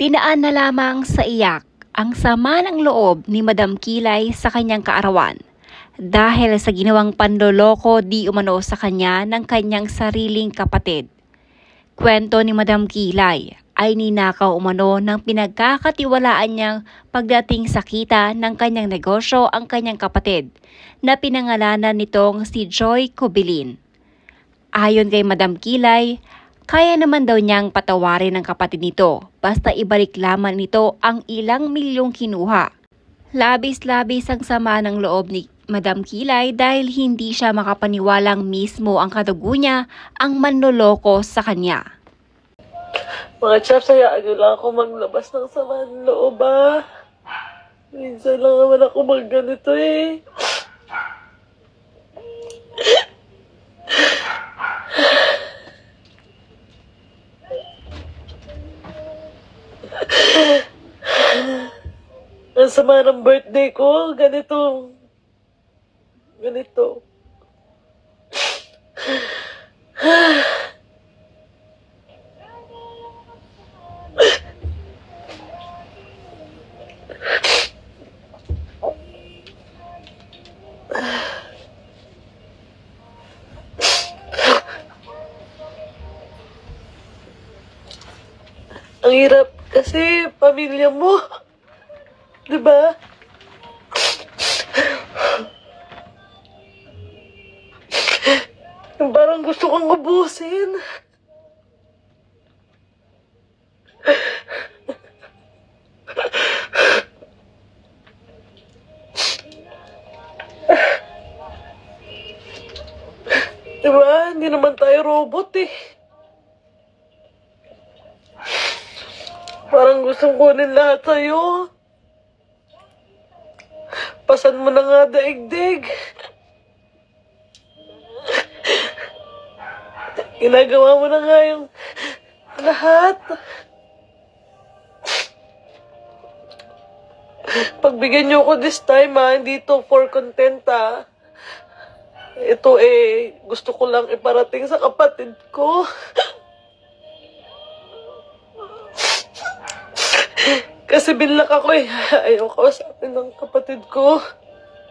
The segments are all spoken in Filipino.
Dinaan na lamang sa iyak ang sama ng loob ni Madam Kilay sa kanyang kaarawan dahil sa ginawang panloloko di umano sa kanya ng kanyang sariling kapatid. Kwento ni Madam Kilay ay ninakaw umano ng pinagkakatiwalaan niyang pagdating sa kita ng kanyang negosyo ang kanyang kapatid na pinangalanan nitong si Joy Cobilin. Ayon kay Madam Kilay, kaya naman daw niyang patawarin ang kapatid nito basta ibalik lamang nito ang ilang milyong kinuha. Labis-labis ang sama ng loob ni Madam Kilay dahil hindi siya makapaniwalang mismo ang kadugo niya ang manloloko sa kanya. Mga chaps, hayaan nyo lang ako maglabas ng sama ng loob ba? Minsan lang naman ako magganito eh. Ang sama ng birthday ko, ganito. Ang hirap kasi pamilya mo. Diba? Parang gusto kong ubusin. Diba? Hindi naman tayo robot eh. Parang gustong kunin lahat sa'yo. Pasan mo na nga daigdig. Ginagawa mo na nga yung lahat. Pagbigyan niyo ko this time hindi to for content Ito gusto ko lang iparating sa kapatid ko. Kasi binlak ako ayaw kausapin ng kapatid ko.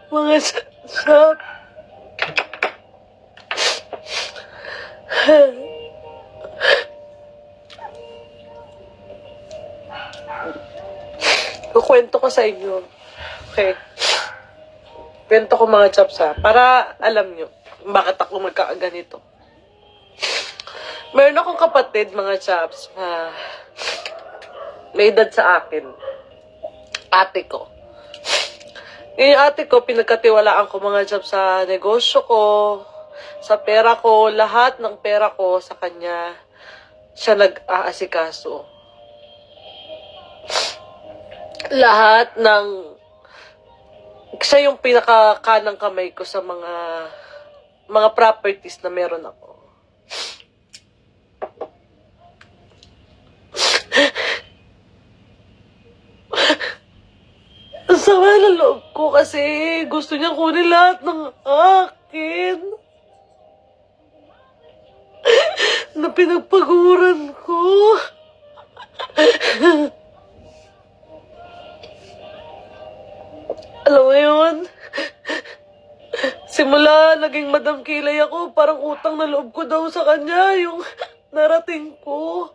Mga shop. Kukwento ko sa inyo. Okay. Kwento ko mga chaps para alam nyo bakit ako magkakaganito. Meron akong kapatid mga chaps may edad sa akin. Ate ko. Yung ate ko, pinagkatiwalaan ko mga job sa negosyo ko, sa pera ko, lahat ng pera ko sa kanya, siya nag-aasikaso. Lahat ng, siya yung pinakakanang kamay ko sa mga properties na meron ako. Sama na loob ko kasi gusto niya kunin lahat ng akin na pinagpaguran ko. Alam mo yun? Simula naging Madam Kilay ako, parang utang na loob ko daw sa kanya yung narating ko.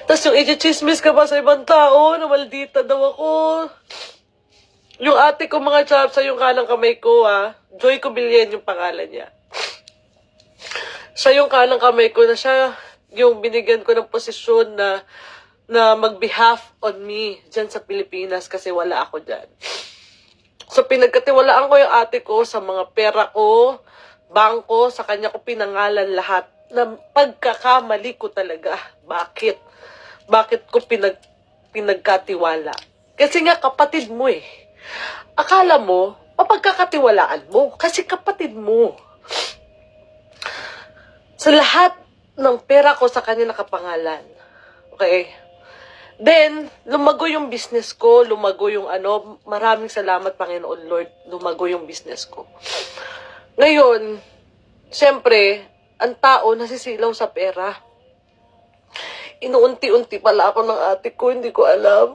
Tapos yung i-chismis ka pa sa ibang tao na maldita daw ako. Yung ate ko mga chaps, yung kanang kamay ko Joy Cobilin yung pangalan niya. Siya yung kanang kamay ko na siya yung binigyan ko ng posisyon na mag-behalf on me dyan sa Pilipinas kasi wala ako dyan. So pinagkatiwalaan ko yung ate ko sa mga pera ko, bangko, sa kanya ko pinangalan lahat. Na pagkakamali ko talaga. Bakit? Bakit ko pinagkatiwala? Kasi nga kapatid mo Akala mo, mapagkakatiwalaan mo. Kasi kapatid mo. Sa lahat ng pera ko sa kanya nakapangalan. Okay? Then, lumago yung business ko, lumago yung maraming salamat Panginoon Lord, lumago yung business ko. Ngayon, siyempre, ang tao nasisilaw sa pera. Inuunti-unti pala ako ng ate ko, hindi ko alam.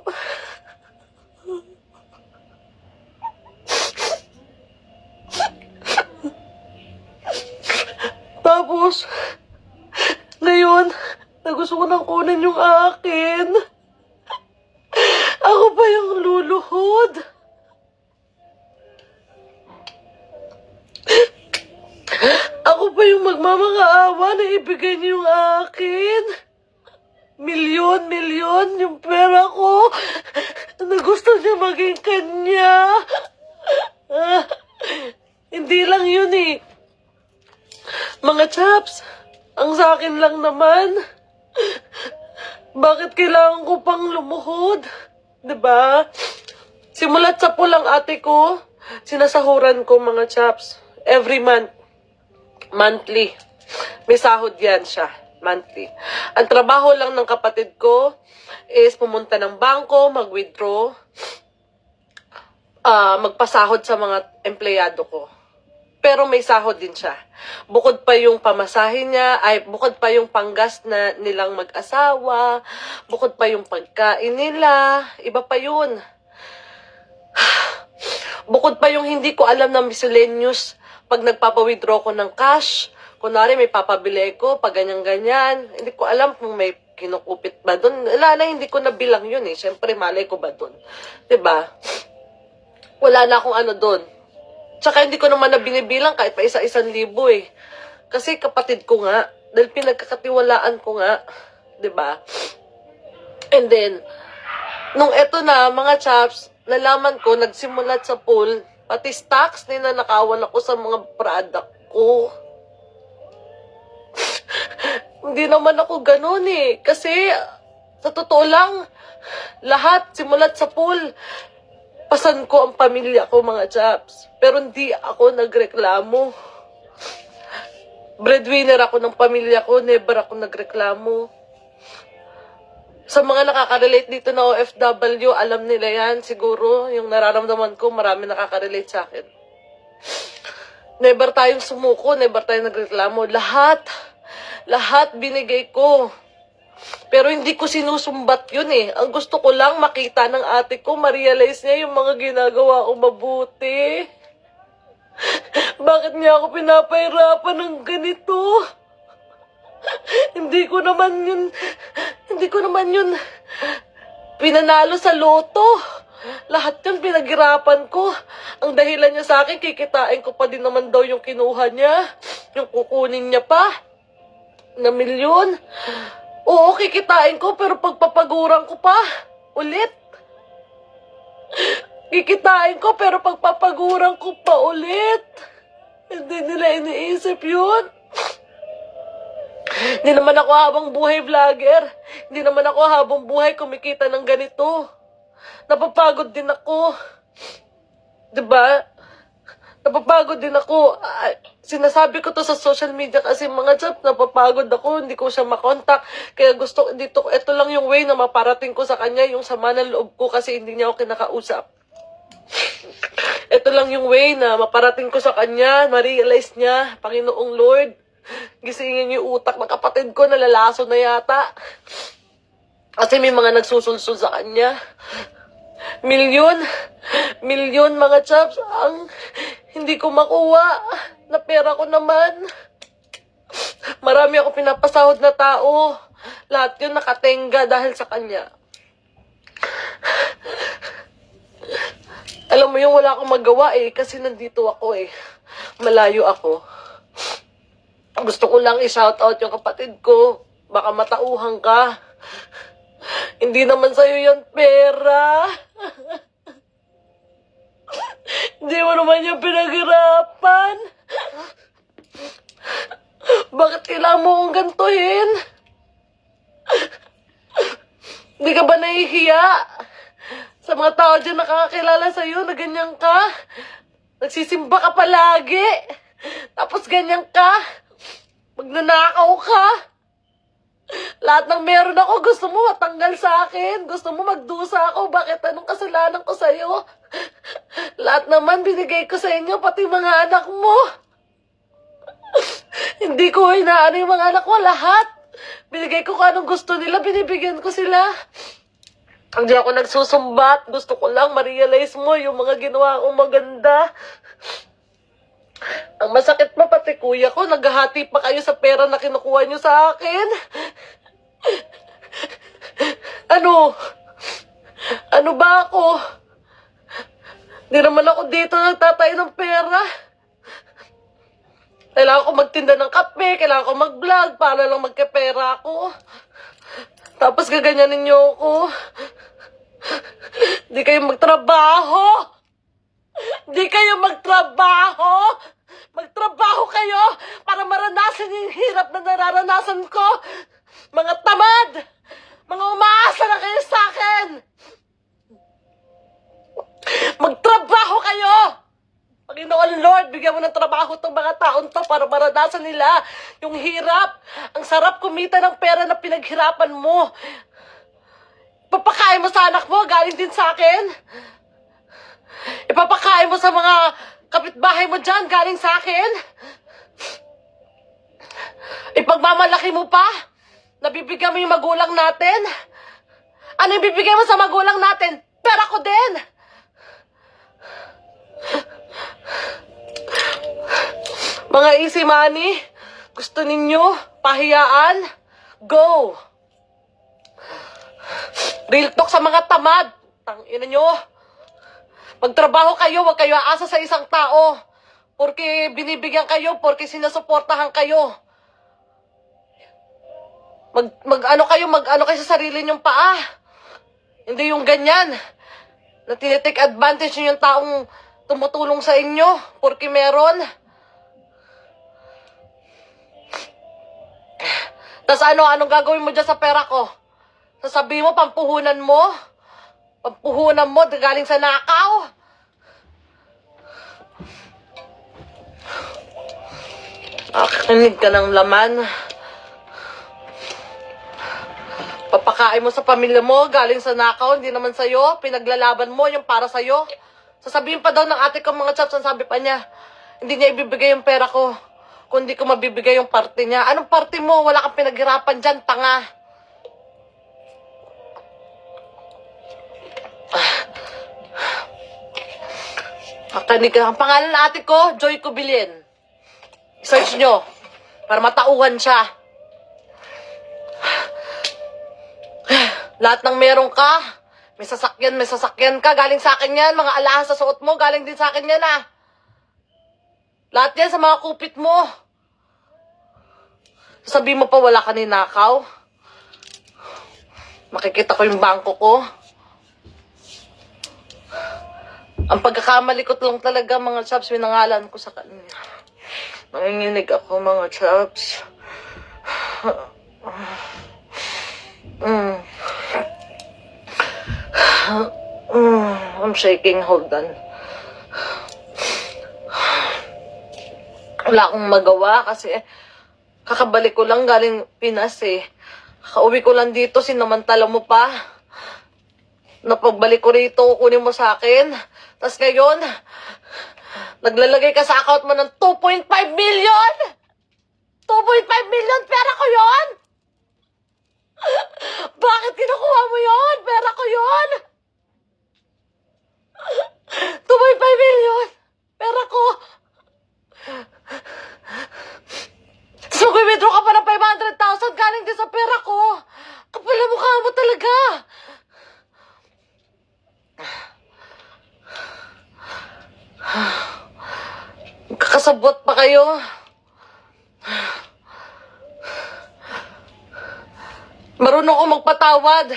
Tapos, ngayon, gusto ko nang kunin yung akin. Ako pa yung luluhod. Ako pa yung magmamakaawa na ibigay niyo yung akin. Milyon yung pera ko na gusto niya maging kanya. Hindi lang yun eh. Mga chaps, ang sa akin lang naman. Bakit kailangan ko pang lumuhod? Diba? Simulat sa pulang ate ko, sinasahuran ko mga chaps. Every month. Monthly. May sahod yan siya. Monthly. Ang trabaho lang ng kapatid ko is pumunta ng bangko, mag-withdraw, magpasahod sa mga empleyado ko. Pero may sahod din siya. Bukod pa yung pamasahin niya, bukod pa yung panggas na nilang mag-asawa, bukod pa yung pagkain nila, iba pa yun. Bukod pa yung hindi ko alam na miscellaneous pag nagpapa-withdraw ko ng cash. Kunwari may papabili ko, pag ganyan-ganyan, hindi ko alam kung may kinukupit ba doon. Wala na, hindi ko nabilang yun eh. Siyempre, malay ko ba doon? Diba? Wala na akong ano doon. Tsaka hindi ko naman na binibilang kahit pa 1,000 eh. Kasi kapatid ko nga, dahil pinagkakatiwalaan ko nga, 'di ba? And then, nung eto na, mga chaps, nalaman ko, nagsimulat sa pool, pati stocks, ninanakawan ako sa mga product ko. Hindi naman ako ganun eh. Kasi, sa totoo lang, lahat simulat sa pool, pasan ko ang pamilya ko, mga chaps. Pero hindi ako nagreklamo. Breadwinner ako ng pamilya ko, never ako nagreklamo. Sa mga nakaka-relate dito na OFW, alam nila yan. Siguro, yung nararamdaman ko, marami nakaka-relate sa akin. Never tayong sumuko, never tayong nagreklamo. Lahat binigay ko. Pero hindi ko sinusumbat yun eh. Ang gusto ko lang makita ng ate ko, ma-realize niya yung mga ginagawa ko mabuti. Bakit niya ako pinapahirapan ng ganito? Hindi ko naman yun pinanalo sa loto. Lahat yun pinaghirapan ko. Ang dahilan niya sa akin, kikitain ko pa din naman daw yung kinuha niya. Yung kukunin niya pa na milyon. Oo, kikitain ko, pero pagpapaguran ko pa ulit. Kikitain ko, pero pagpapaguran ko pa ulit. Hindi nila iniisip yun. Hindi naman ako habang buhay vlogger. Hindi naman ako habang buhay kumikita ng ganito. Napapagod din ako. Diba? Napapagod din ako. Sinasabi ko to sa social media kasi mga chat, napapagod ako, hindi ko siya makontak. Kaya ito lang yung way na maparating ko sa kanya, yung sama ng loob ko kasi hindi niya ako kinakausap. Ito lang yung way na maparating ko sa kanya, ma-realize niya, Panginoong Lord, gisingin yung utak ng kapatid ko, nalalaso na yata. Kasi may mga nagsusulsul sa kanya. Milyon mga chaps, ang hindi ko makuha na pera ko naman. Marami ako pinapasahod na tao. Lahat yun nakatenga dahil sa kanya. Alam mo yung wala akong magawa eh, kasi nandito ako eh. Malayo ako. Gusto ko lang i-shoutout yung kapatid ko. Baka matauhan ka. Hindi naman sa'yo yan pera. Hindi mo naman yung pinaghirapan. Bakit kailangan mo kong gantuhin? Hindi ka ba nahihiya? Sa mga tao dyan nakakakilala sa'yo na ganyan ka? Nagsisimba ka palagi. Tapos ganyan ka. Magnanakaw ka. Lahat ng meron ako, gusto mo matanggal sa akin. Gusto mo magdusa ako. Bakit? Anong kasalanan ko sa'yo? Lahat naman binigay ko sa inyo, pati mga anak mo. Hindi ko inaano yung mga anak ko, lahat. Binigay ko kung anong gusto nila, binibigyan ko sila. Hindi ako nagsusumbat. Gusto ko lang ma-realize mo yung mga ginawa kong maganda. Ang masakit pa pati kuya ko, naghahati pa kayo sa pera na kinukuha nyo sa akin. Ano? Ano ba ako? Hindi naman ako dito nagtatay ng pera. Kailangan ko magtinda ng kape, kailangan ko mag-vlog para lang magkapera ako. Tapos gaganyanin niyo ako. Hindi kayo magtrabaho. Hindi kayo magtrabaho. Magtrabaho kayo para maranasan yung hirap na nararanasan ko. Mga tamad. Mga umaasa na kayo sa akin. Magtrabaho kayo. Panginoon Lord, bigyan mo ng trabaho itong mga taon to para maranasan nila yung hirap. Ang sarap kumita ng pera na pinaghirapan mo. Ipapakain mo sa anak mo, galing din sa akin. Ipapakain mo sa mga kapitbahay mo dyan, galing sa akin. Ipagmamalaki mo pa, nabibigyan mo yung magulang natin. Ano yung bibigyan mo sa magulang natin? Pera ko din. Mga easy money, gusto ninyo pahiyaan? Go! Real talk sa mga tamad. Tangina nyo. Magtrabaho kayo, huwag kayo aasa sa isang tao. Porque binibigyan kayo, porque sinusuportahan kayo. Mag-ano kayo sa sarili nyong paa. Hindi yung ganyan. Na tinitake advantage nyo yung taong tumutulong sa inyo, porque meron. Tas anong gagawin mo dyan sa pera ko? Sasabihin mo, pampuhunan mo? Pampuhunan mo, galing sa nakaw? Kinig ka ng laman. Papakain mo sa pamilya mo, galing sa nakaw, hindi naman sa'yo. Pinaglalaban mo, yung para sa'yo. Sasabihin pa daw ng ate ko mga chaps, ang sabi pa niya, hindi niya ibibigay yung pera ko. Kundi ko mabibigay yung parte niya. Anong parte mo? Wala kang pinaghirapan dyan, tanga. Ang pangalan ng ate ko, Joy Cubilien. Search nyo, para matauhan siya. Lahat ng meron ka, may sasakyan ka, galing sa akin yan. Mga alahas sa suot mo, galing din sa akin yan ah. Lahat yan sa mga kupit mo. Sabi mo pa wala ka ninakaw. Makikita ko yung bangko ko. Ang pagkakamali ko lang talaga mga chaps, minangalan ko sa kanya. Nanginginig ako mga chaps. I'm shaking, hold on. Wala akong magawa kasi kakabalik ko lang galing Pinas eh. Kauwi ko lang dito, sinamantala mo pa. Napagbalik ko rito, kunin mo sa akin. Tapos ngayon, naglalagay ka sa account mo ng 2.5 million! 2.5 million, pera ko yon! Bakit kinukuha mo yon? Pera ko yon! 2.5 million! Pera ko! So, withdraw ka pa ng 500,000 galing din sa pera ko. Kapal na mukha mo talaga. Kakasabot pa kayo. Marunong ako magpatawad.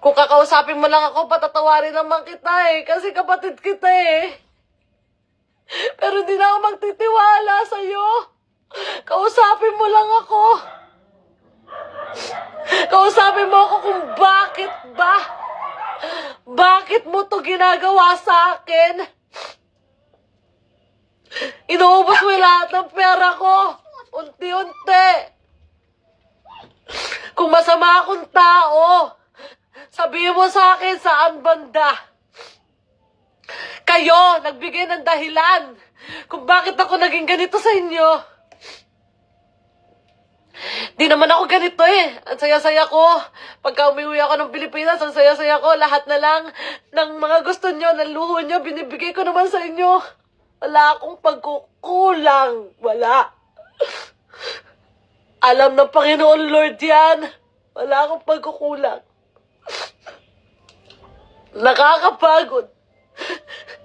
Kung kakausapin mo lang ako, patatawarin naman kita eh. Kasi kapatid kita eh. Pero hindi na ako magtitiwala sa'yo. Kausapin mo lang ako. Kausapin mo ako kung bakit ba? Bakit mo to ginagawa sa akin? Inuubos mo lahat ng pera ko. Unti-unti. Kung masama akong tao, sabihin mo sa akin saan banda. Kayo, nagbigay ng dahilan kung bakit ako naging ganito sa inyo. Di naman ako ganito eh. Ang saya-saya ko. Pagka umuwi ako ng Pilipinas, ang saya-saya ko. Lahat na lang ng mga gusto nyo, ng luho nyo, binibigay ko naman sa inyo. Wala akong pagkukulang. Wala. Alam ng Panginoon Lord yan. Wala akong pagkukulang. Nakakapagod.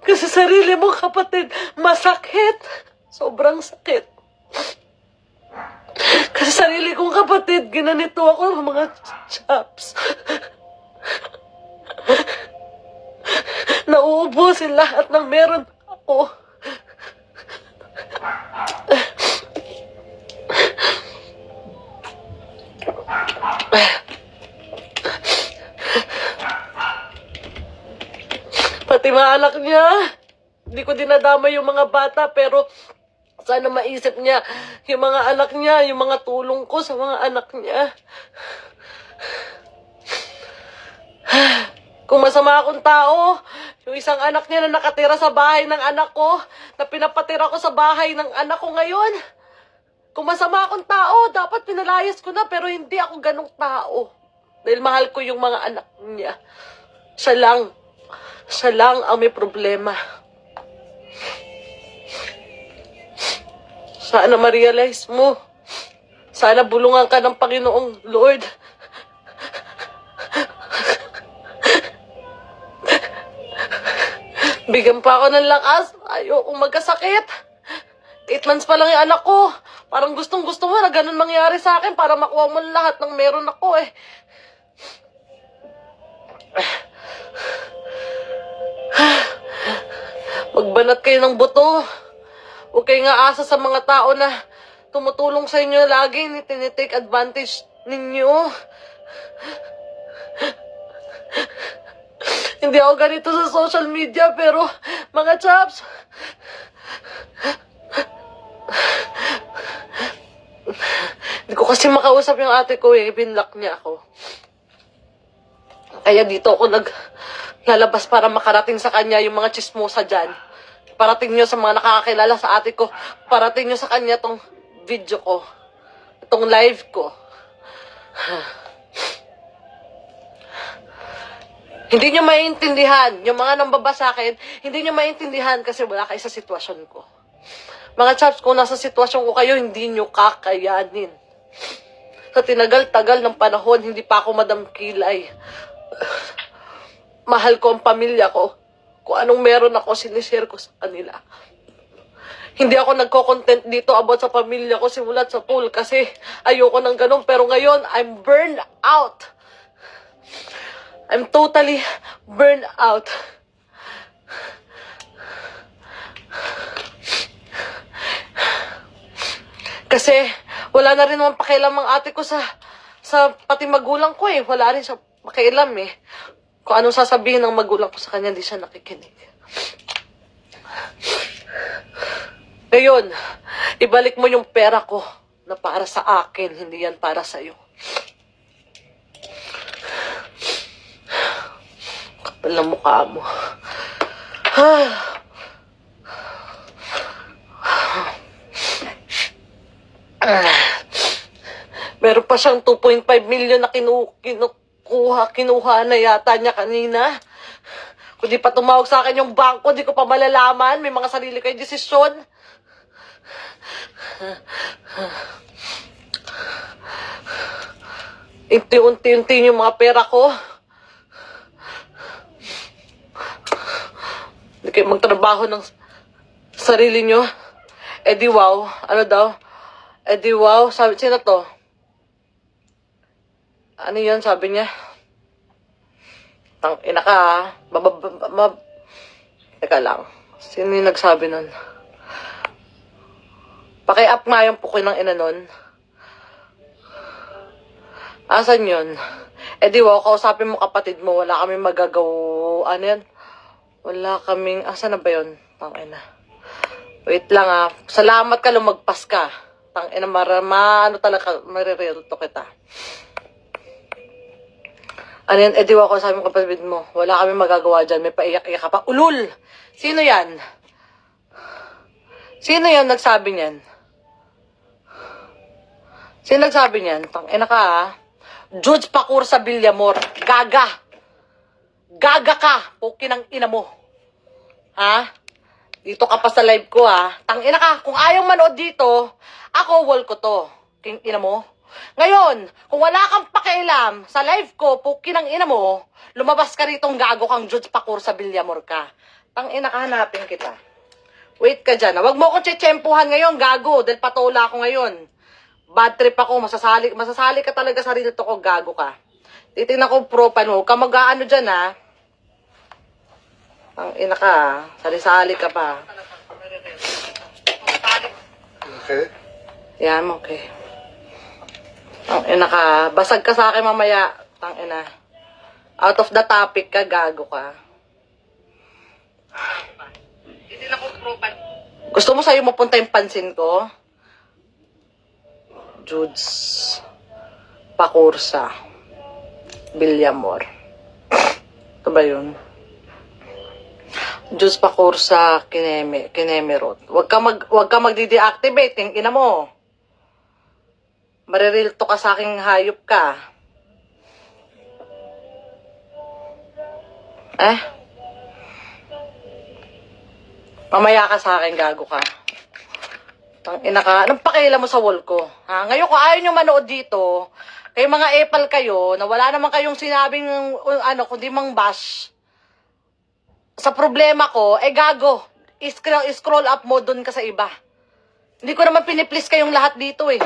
Kasi sarili mo, kapatid, masakit. Sobrang sakit. Kasi sarili kong kapatid, ginanito ako ng mga chaps. Nauubusin lahat ng meron ako. Pati mga anak niya, hindi ko dinadama yung mga bata, pero sana maisip niya yung mga anak niya, yung mga tulong ko sa mga anak niya. Kung masama akong tao, yung isang anak niya na nakatira sa bahay ng anak ko, na pinapatira ko sa bahay ng anak ko ngayon. Kung masama akong tao, dapat pinalayas ko na, pero hindi ako ganong tao. Dahil mahal ko yung mga anak niya. Siya lang ang may problema. Sana ma-realize mo. Sana bulungan ka ng Panginoong Lord. Bigyan pa ako ng lakas. Ayokong magkasakit. 8 months pa lang yung anak ko. Parang gustong-gusto mo na ganun mangyari sa akin para makuha mo lahat ng meron ako eh. Magbanat kayo ng buto. Huwag kayo nga asa sa mga tao na tumutulong sa inyo lagi. Tinitake advantage ninyo. Hindi ako ganito sa social media, pero mga chaps, hindi ko kasi makausap yung ate ko eh. Binlock niya ako. Kaya dito ako naglalabas para makarating sa kanya yung mga chismosa dyan. Parating nyo sa mga nakakakilala sa ate ko. Parating nyo sa kanya tong video ko. Itong live ko. Hindi nyo maintindihan. Yung mga nambaba sa akin, hindi nyo maintindihan kasi wala kayo sa sitwasyon ko. Mga chaps, kung nasa sitwasyon ko kayo, hindi nyo kakayanin. Sa tinagal-tagal ng panahon, hindi pa ako madamkilay. Mahal ko ang pamilya ko. Kung anong meron ako, sinishare ko sa kanila. Hindi ako nagko-content dito about sa pamilya ko simulat sa pool kasi ayoko ng ganun. Pero ngayon, I'm burned out. I'm totally burned out. Kasi wala na rin naman pakialam ang ate ko sa pati magulang ko eh. Wala rin siya pakialam eh. Kung anong sasabihin ng magulang ko sa kanya, hindi siya nakikinig. Ngayon, ibalik mo yung pera ko na para sa akin, hindi yan para sa'yo. Kapal na mukha mo. Meron pa siyang 2.5 million na kinuha na yata niya kanina. Kung di pa tumawag sa akin yung bangko, di ko pa malalaman. May mga sarili kayong desisyon. Unti-unti yung mga pera ko. Hindi kayo magtrabaho ng sarili nyo. Eh di wow. Ano daw? Eh di wow. Sabi, sino to? Ano yun? Sabi niya. Ina ka ha. Teka lang. Sino yung nagsabi nun? Paki-up nga yung pukoy ng ina nun. Asan yun? Eh di wow, kausapin mo kapatid mo. Wala kaming magagawa. Ano yan? Wala kaming... Asan na ba yun? Tangina. Wait lang ha. Salamat ka, lumagpas ka. Tangina, ano talaga, marireal to kita. Ano yan? Eh di wow, kausapin mo kapatid mo. Wala kaming magagawa dyan. May paiyak-iyak ka pa. Ulul! Sino yan? Sino yun nagsabi niyan? Sino nagsabi niyan? Tangina ka ha. Judge Pakur sa Villamor. Gaga. Gaga ka. Pukin ang ina mo. Ha? Dito ka pa sa live ko ha. Tangina ka. Kung ayaw manood dito, ako wall ko to. King ina mo. Ngayon, kung wala kang pakialam sa live ko, pukin ang ina mo, lumabas ka ritong gago kang Judge Pakur sa Villamor ka. Tangina ka, hanapin kita. Wait ka dyan. Huwag mo akong tsetsempuhan ngayon, gago. Dahil patola ako ngayon. Bad trip ako. Masasali ka talaga sa rito ko, gago ka. Titignan ko profile mo. Huwag ka mag-aano dyan, ha. Ang ina ka, ha. Sali-sali ka pa. Okay. Yan, okay. Ang ina ka. Basag ka sa akin mamaya. Ang ina. Out of the topic ka, gago ka. Gusto mo sa'yo mapunta yung pansin ko? Judes Pakur sa Villamor. Ito ba yun? Judes Pakur sa Kinemerot. Huwag ka magdi-deactivate. Yung ina mo. Maririlto ka sa aking hayop ka. Mamaya ka sa akin, gago ka. Tangina ka. Anong pakialam mo sa wall ko? Ha? Ngayon, kung ayaw nyo manood dito, kayo mga epal kayo, na wala naman kayong sinabing, kundi mang bash, sa problema ko, gago. Scroll up mo dun ka sa iba. Hindi ko naman piniplease kayong lahat dito eh.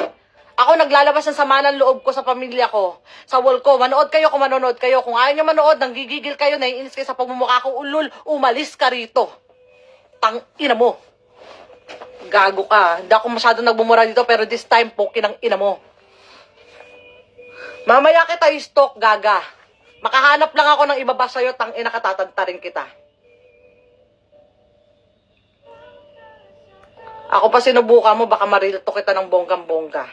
Ako naglalabas ng sama ng loob ko sa pamilya ko. Sa wall ko, manood kayo kung manonood kayo. Kung ayaw nyo manood, nanggigigil kayo, naiinis kayo sa pagmumukha ko, ulul, umalis ka rito. Ina mo. Gago ka. Hindi ako masyado nagbumura dito, pero this time, pokin ang ina mo. Mamaya kita i-stalk, gaga. Makahanap lang ako ng ibaba sa'yo, ina ka, tatantarin kita. Ako pa sinubukan mo, baka marilto kita ng bonggang-bongga.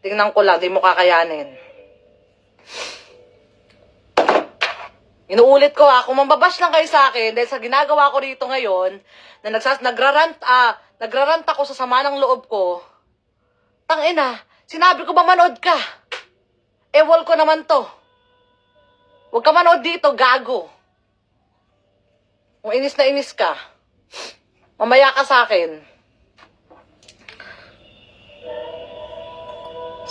Tingnan ko lang, di mo kakayanin. Inuulit ko kung mambabash lang kayo sa akin, dahil sa ginagawa ko rito ngayon, na nagrarant ako sa sama ng loob ko, tangina, sinabi ko ba manood ka? Wall ko naman to. Huwag ka manood dito, gago. Kung inis na inis ka, mamaya ka sa akin.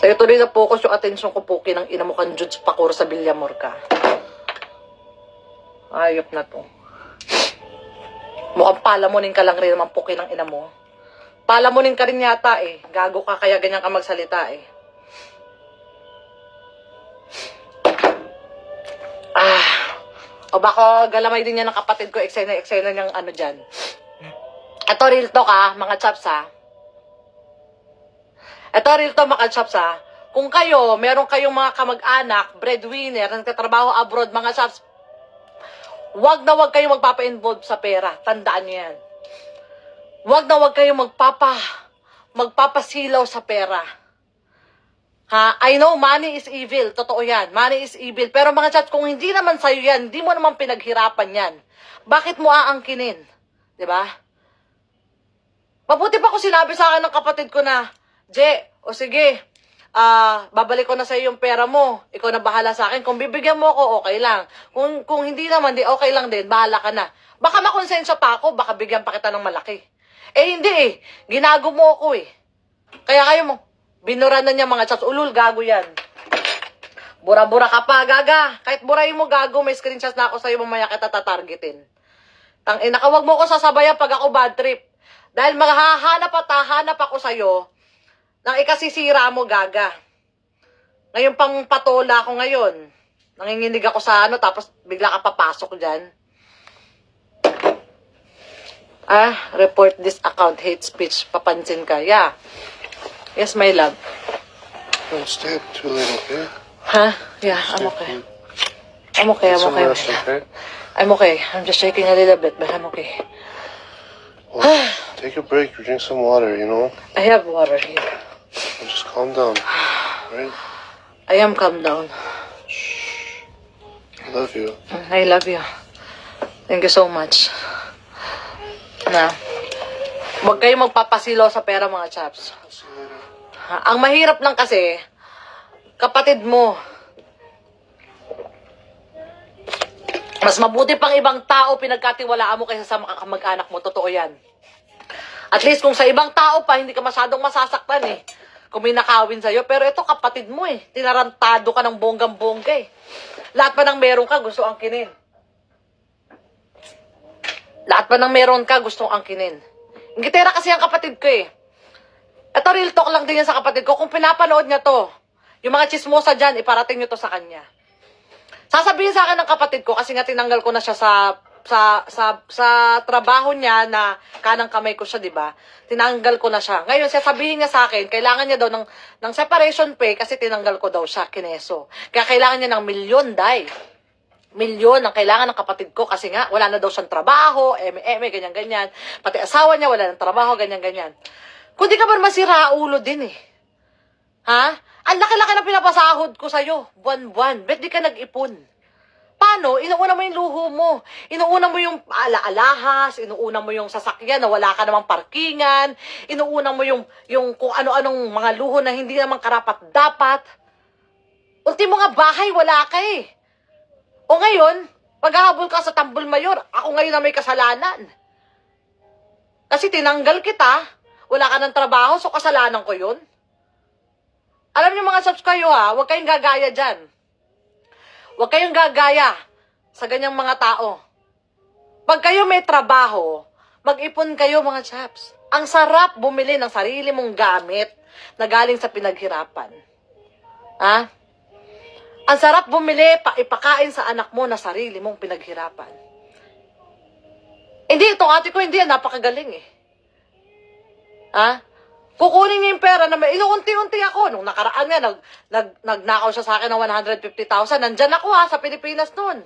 Sa'yo tuloy na focus yung atensyon ko, puki ng ina mo kang Judge Pakur sa Villamor ka. Ayop na to. Mukhang palamunin ka lang rin naman, puki ng ina mo. Palamunin ka rin yata eh. Gago ka, kaya ganyan ka magsalita eh. O baka galamay din yan ng kapatid ko, eksena niyang ano dyan. Ito real talk mga chaps Ito real talk mga chaps Kung kayo, meron kayong mga kamag-anak, breadwinner, nagtatrabaho abroad, mga chaps, wag na wag kayong magpapa-involve sa pera. Tandaan niyo yan. Wag na wag kayong magpapasilaw sa pera. Ha? I know money is evil. Totoo yan. Money is evil. Pero mga chat, kung hindi naman sa'yo yan, hindi mo naman pinaghirapan yan, bakit mo aangkinin? Diba? Mabuti pa kung sinabi sa akin ng kapatid ko na, Je, o sige, babalik ko na sa'yo yung pera mo. Ikaw na bahala sa akin. Kung bibigyan mo ako, okay lang. Kung hindi naman, di okay lang din. Bahala ka na. Baka makonsensya pa ako, baka bigyan pa kita ng malaki. Hindi eh. Ginago mo ako eh. Kaya kayo mo, binura na niya mga chats. Ulul, gago yan. Bura-bura ka pa, gaga. Kahit burahin mo, gago, may screenshots na ako sa'yo, mamaya kita tatargetin. Nakawag mo ako sasabayan pag ako bad trip. Dahil maghahanap at hahanap ako sa'yo, nang ikasisira mo, gaga. Ngayon pang patola ako ngayon. Nanginginig ako sa tapos bigla ka papasok dyan. Report this account, hate speech, papansin ka. Yeah. Yes, my love. Don't stay up too late, okay? Huh? Yeah, I'm okay. I'm okay, I'm okay. Okay? I'm okay. I'm just shaking a little bit, but I'm okay. Well, take a break, drink some water, you know? I have water here. And just calm down, right? I am calm down. I love you. I love you. Thank you so much. Nah. Huwag kayong magpapasilaw sa pera, mga chaps. Ang mahirap lang kasi, kapatid mo, mas mabuti pang ibang tao pinagkatiwalaan mo kaysa sa mga kamag-anak mo. Totoo yan. At least kung sa ibang tao pa, hindi ka masyadong masasaktan eh. Kung may nakawin sa'yo. Pero ito kapatid mo eh. Tinarantado ka ng bonggang-bongga eh. Lahat pa ng meron ka, gusto angkinin. Lahat pa ng meron ka, gusto angkinin. Ingitera kasi ang kapatid ko eh. Ito real talk lang din yan sa kapatid ko. Kung pinapanood niya to, yung mga chismosa dyan, iparating nyo to sa kanya. Sasabihin sa akin ng kapatid ko, kasi nga tinanggal ko na siya sa trabaho niya na kanang kamay ko siya, di ba? Tinanggal ko na siya. Ngayon, sasabihin niya sa akin, kailangan niya daw ng separation pay kasi tinanggal ko daw siya, kineso. Kaya kailangan niya ng milyon, day. Milyon ang kailangan ng kapatid ko kasi nga, wala na daw siyang trabaho, ganyan-ganyan. Pati asawa niya, wala ng trabaho, ganyan-ganyan. Kung di ka ba masira ulo din eh. Ha? Ang laki-laki na pinapasahod ko sa'yo, buwan-buwan. Bet di ka nag-ipon. Paano? Inuuna mo yung luho mo. Inuuna mo yung alahas, inuuna mo yung sasakyan na wala ka namang parkingan, inuuna mo yung kung ano-anong mga luho na hindi naman karapat-dapat. Ultimo nga bahay, wala ka eh. O ngayon, paghahabol ka sa Tambol Mayor, ako ngayon na may kasalanan. Kasi tinanggal kita, wala ka ng trabaho, so kasalanan ko yun. Alam niyo mga subs kayo ha, huwag kayong gagaya dyan. Huwag kayong gagaya sa ganyang mga tao. Pag kayo may trabaho, mag-ipon kayo mga chaps. Ang sarap bumili ng sarili mong gamit na galing sa pinaghirapan. Ha? Ang sarap bumili, ipakain sa anak mo na sarili mong pinaghirapan. Hindi, itong ate ko hindi, napakagaling eh. Ha? Kukunin niya yung pera na may inuunti-unti ako. Nung nakaraan nga, nagnakaw siya sa akin ng 150,000. Nandyan ako ha, sa Pilipinas noon.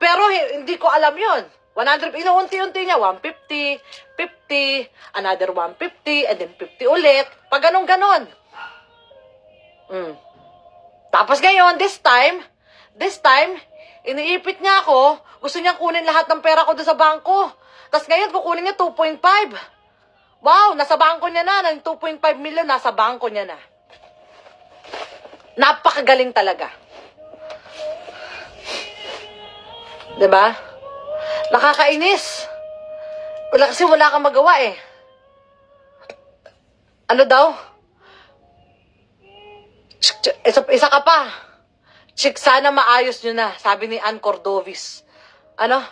Pero hindi ko alam yun. 100, inuunti-unti niya, 150, 50, another 150, and then 50 ulit. Pag ganon-ganon. Tapos ngayon, this time, iniipit niya ako, gusto niyang kunin lahat ng pera ko doon sa bangko. Tapos ngayon, kukunin niya 2.5. Wow, nasa bangko niya na. Ng 2.5 million, nasa bangko niya na. Napakagaling talaga. Diba? Nakakainis. Kasi wala kang magawa eh. Ano daw? Isa ka pa. Chik, sana maayos nyo na. Sabi ni Ann Cordovis. Ano?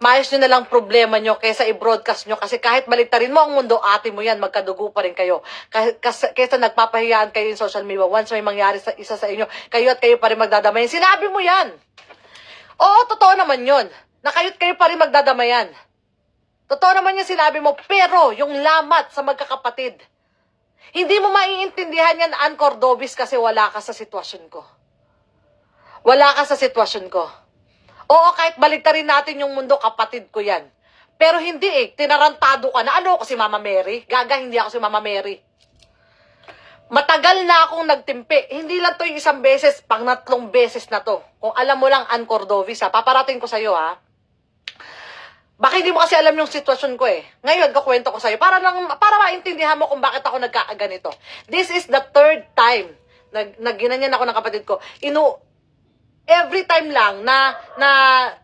Maayos nyo na lang problema nyo kaysa i-broadcast nyo. Kasi kahit baliktarin mo ang mundo, ate mo yan, magkadugo pa rin kayo. Kaysa nagpapahiyaan kayo in social media, once may mangyari sa isa sa inyo, kayo at kayo pa rin magdadamayan. Sinabi mo yan. Oo, totoo naman yun. Na kayo at kayo pa rin magdadamayan. Totoo naman yung sinabi mo. Pero, yung lamat sa magkakapatid, hindi mo maiintindihan yan, Ann Cordovis, kasi wala ka sa sitwasyon ko. Wala ka sa sitwasyon ko. Oo, kahit baliktarin natin yung mundo, kapatid ko yan. Pero hindi eh, tinarantado ka na. Ano ako si Mama Mary? Gaga, hindi ako si Mama Mary. Matagal na akong nagtimpi. Hindi lang to yung isang beses, pang-3 beses na to. Kung alam mo lang, Ann Cordovis ha, paparating ko sa'yo ha. Baka hindi mo kasi alam yung sitwasyon ko eh. Ngayon, kukwento ko sa'yo para maintindihan mo kung bakit ako nagkakaganito. This is the 3rd time na ginanyan ako ng kapatid ko. Every time lang na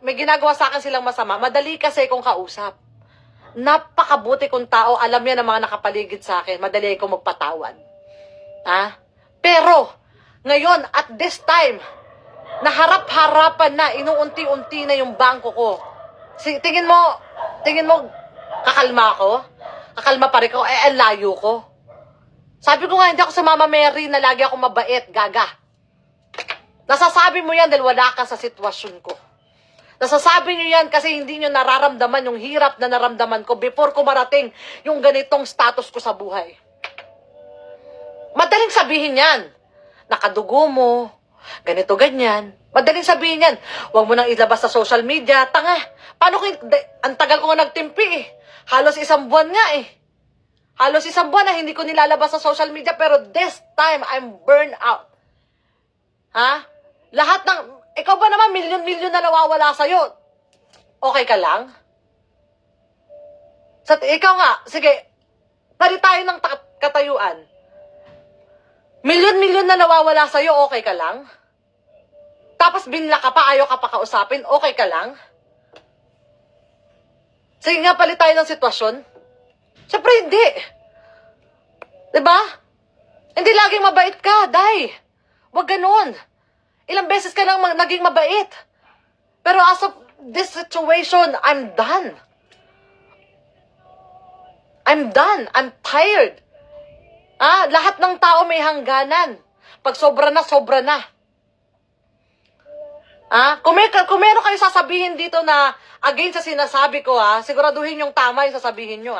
may ginagawa sa akin silang masama, madali kasi kong kausap. Napakabuti kong tao, alam yan ng mga nakapaligid sa akin, madali akong magpatawad. Ha? Pero, ngayon, at this time, naharap-harapan na, inuunti-unti na yung bangko ko. Tingin mo, kakalma ako? Kakalma pa rin ako, ang layo ko. Sabi ko nga, hindi ako sa Mama Mary na lagi ako mabait, gaga. Nasasabi mo yan dahil wala ka sa sitwasyon ko. Nasasabi nyo yan kasi hindi nyo nararamdaman yung hirap na naramdaman ko before ko marating yung ganitong status ko sa buhay. Madaling sabihin yan. Nakadugo mo, ganito, ganyan. Madaling sabihin yan. Huwag mo nang ilabas sa social media. Tanga. Paano kung ang tagal ko nga nagtimpi eh. Halos 1 buwan nga eh. Halos 1 buwan na hindi ko nilalabas sa social media pero this time I'm burned out. Ha? Lahat ng, ikaw ba naman milyon-milyon na nawawala sa'yo? Okay ka lang? Ikaw nga, sige, pari tayo ng katayuan. Milyon-milyon na nawawala sa'yo, okay ka lang? Tapos binla ka pa, ayaw ka pa kausapin, okay ka lang? Sige nga, palit tayo ng sitwasyon. Siyempre, hindi. Diba? Hindi laging mabait ka, Day. Huwag ganun. Ilang beses ka nang naging mabait. Pero as of this situation, I'm done. I'm done. I'm tired. Lahat ng tao may hangganan. Pag sobra na, sobra na. Kung meron kayo sasabihin dito na against sa sinasabi ko, siguraduhin yung tama yung sasabihin nyo,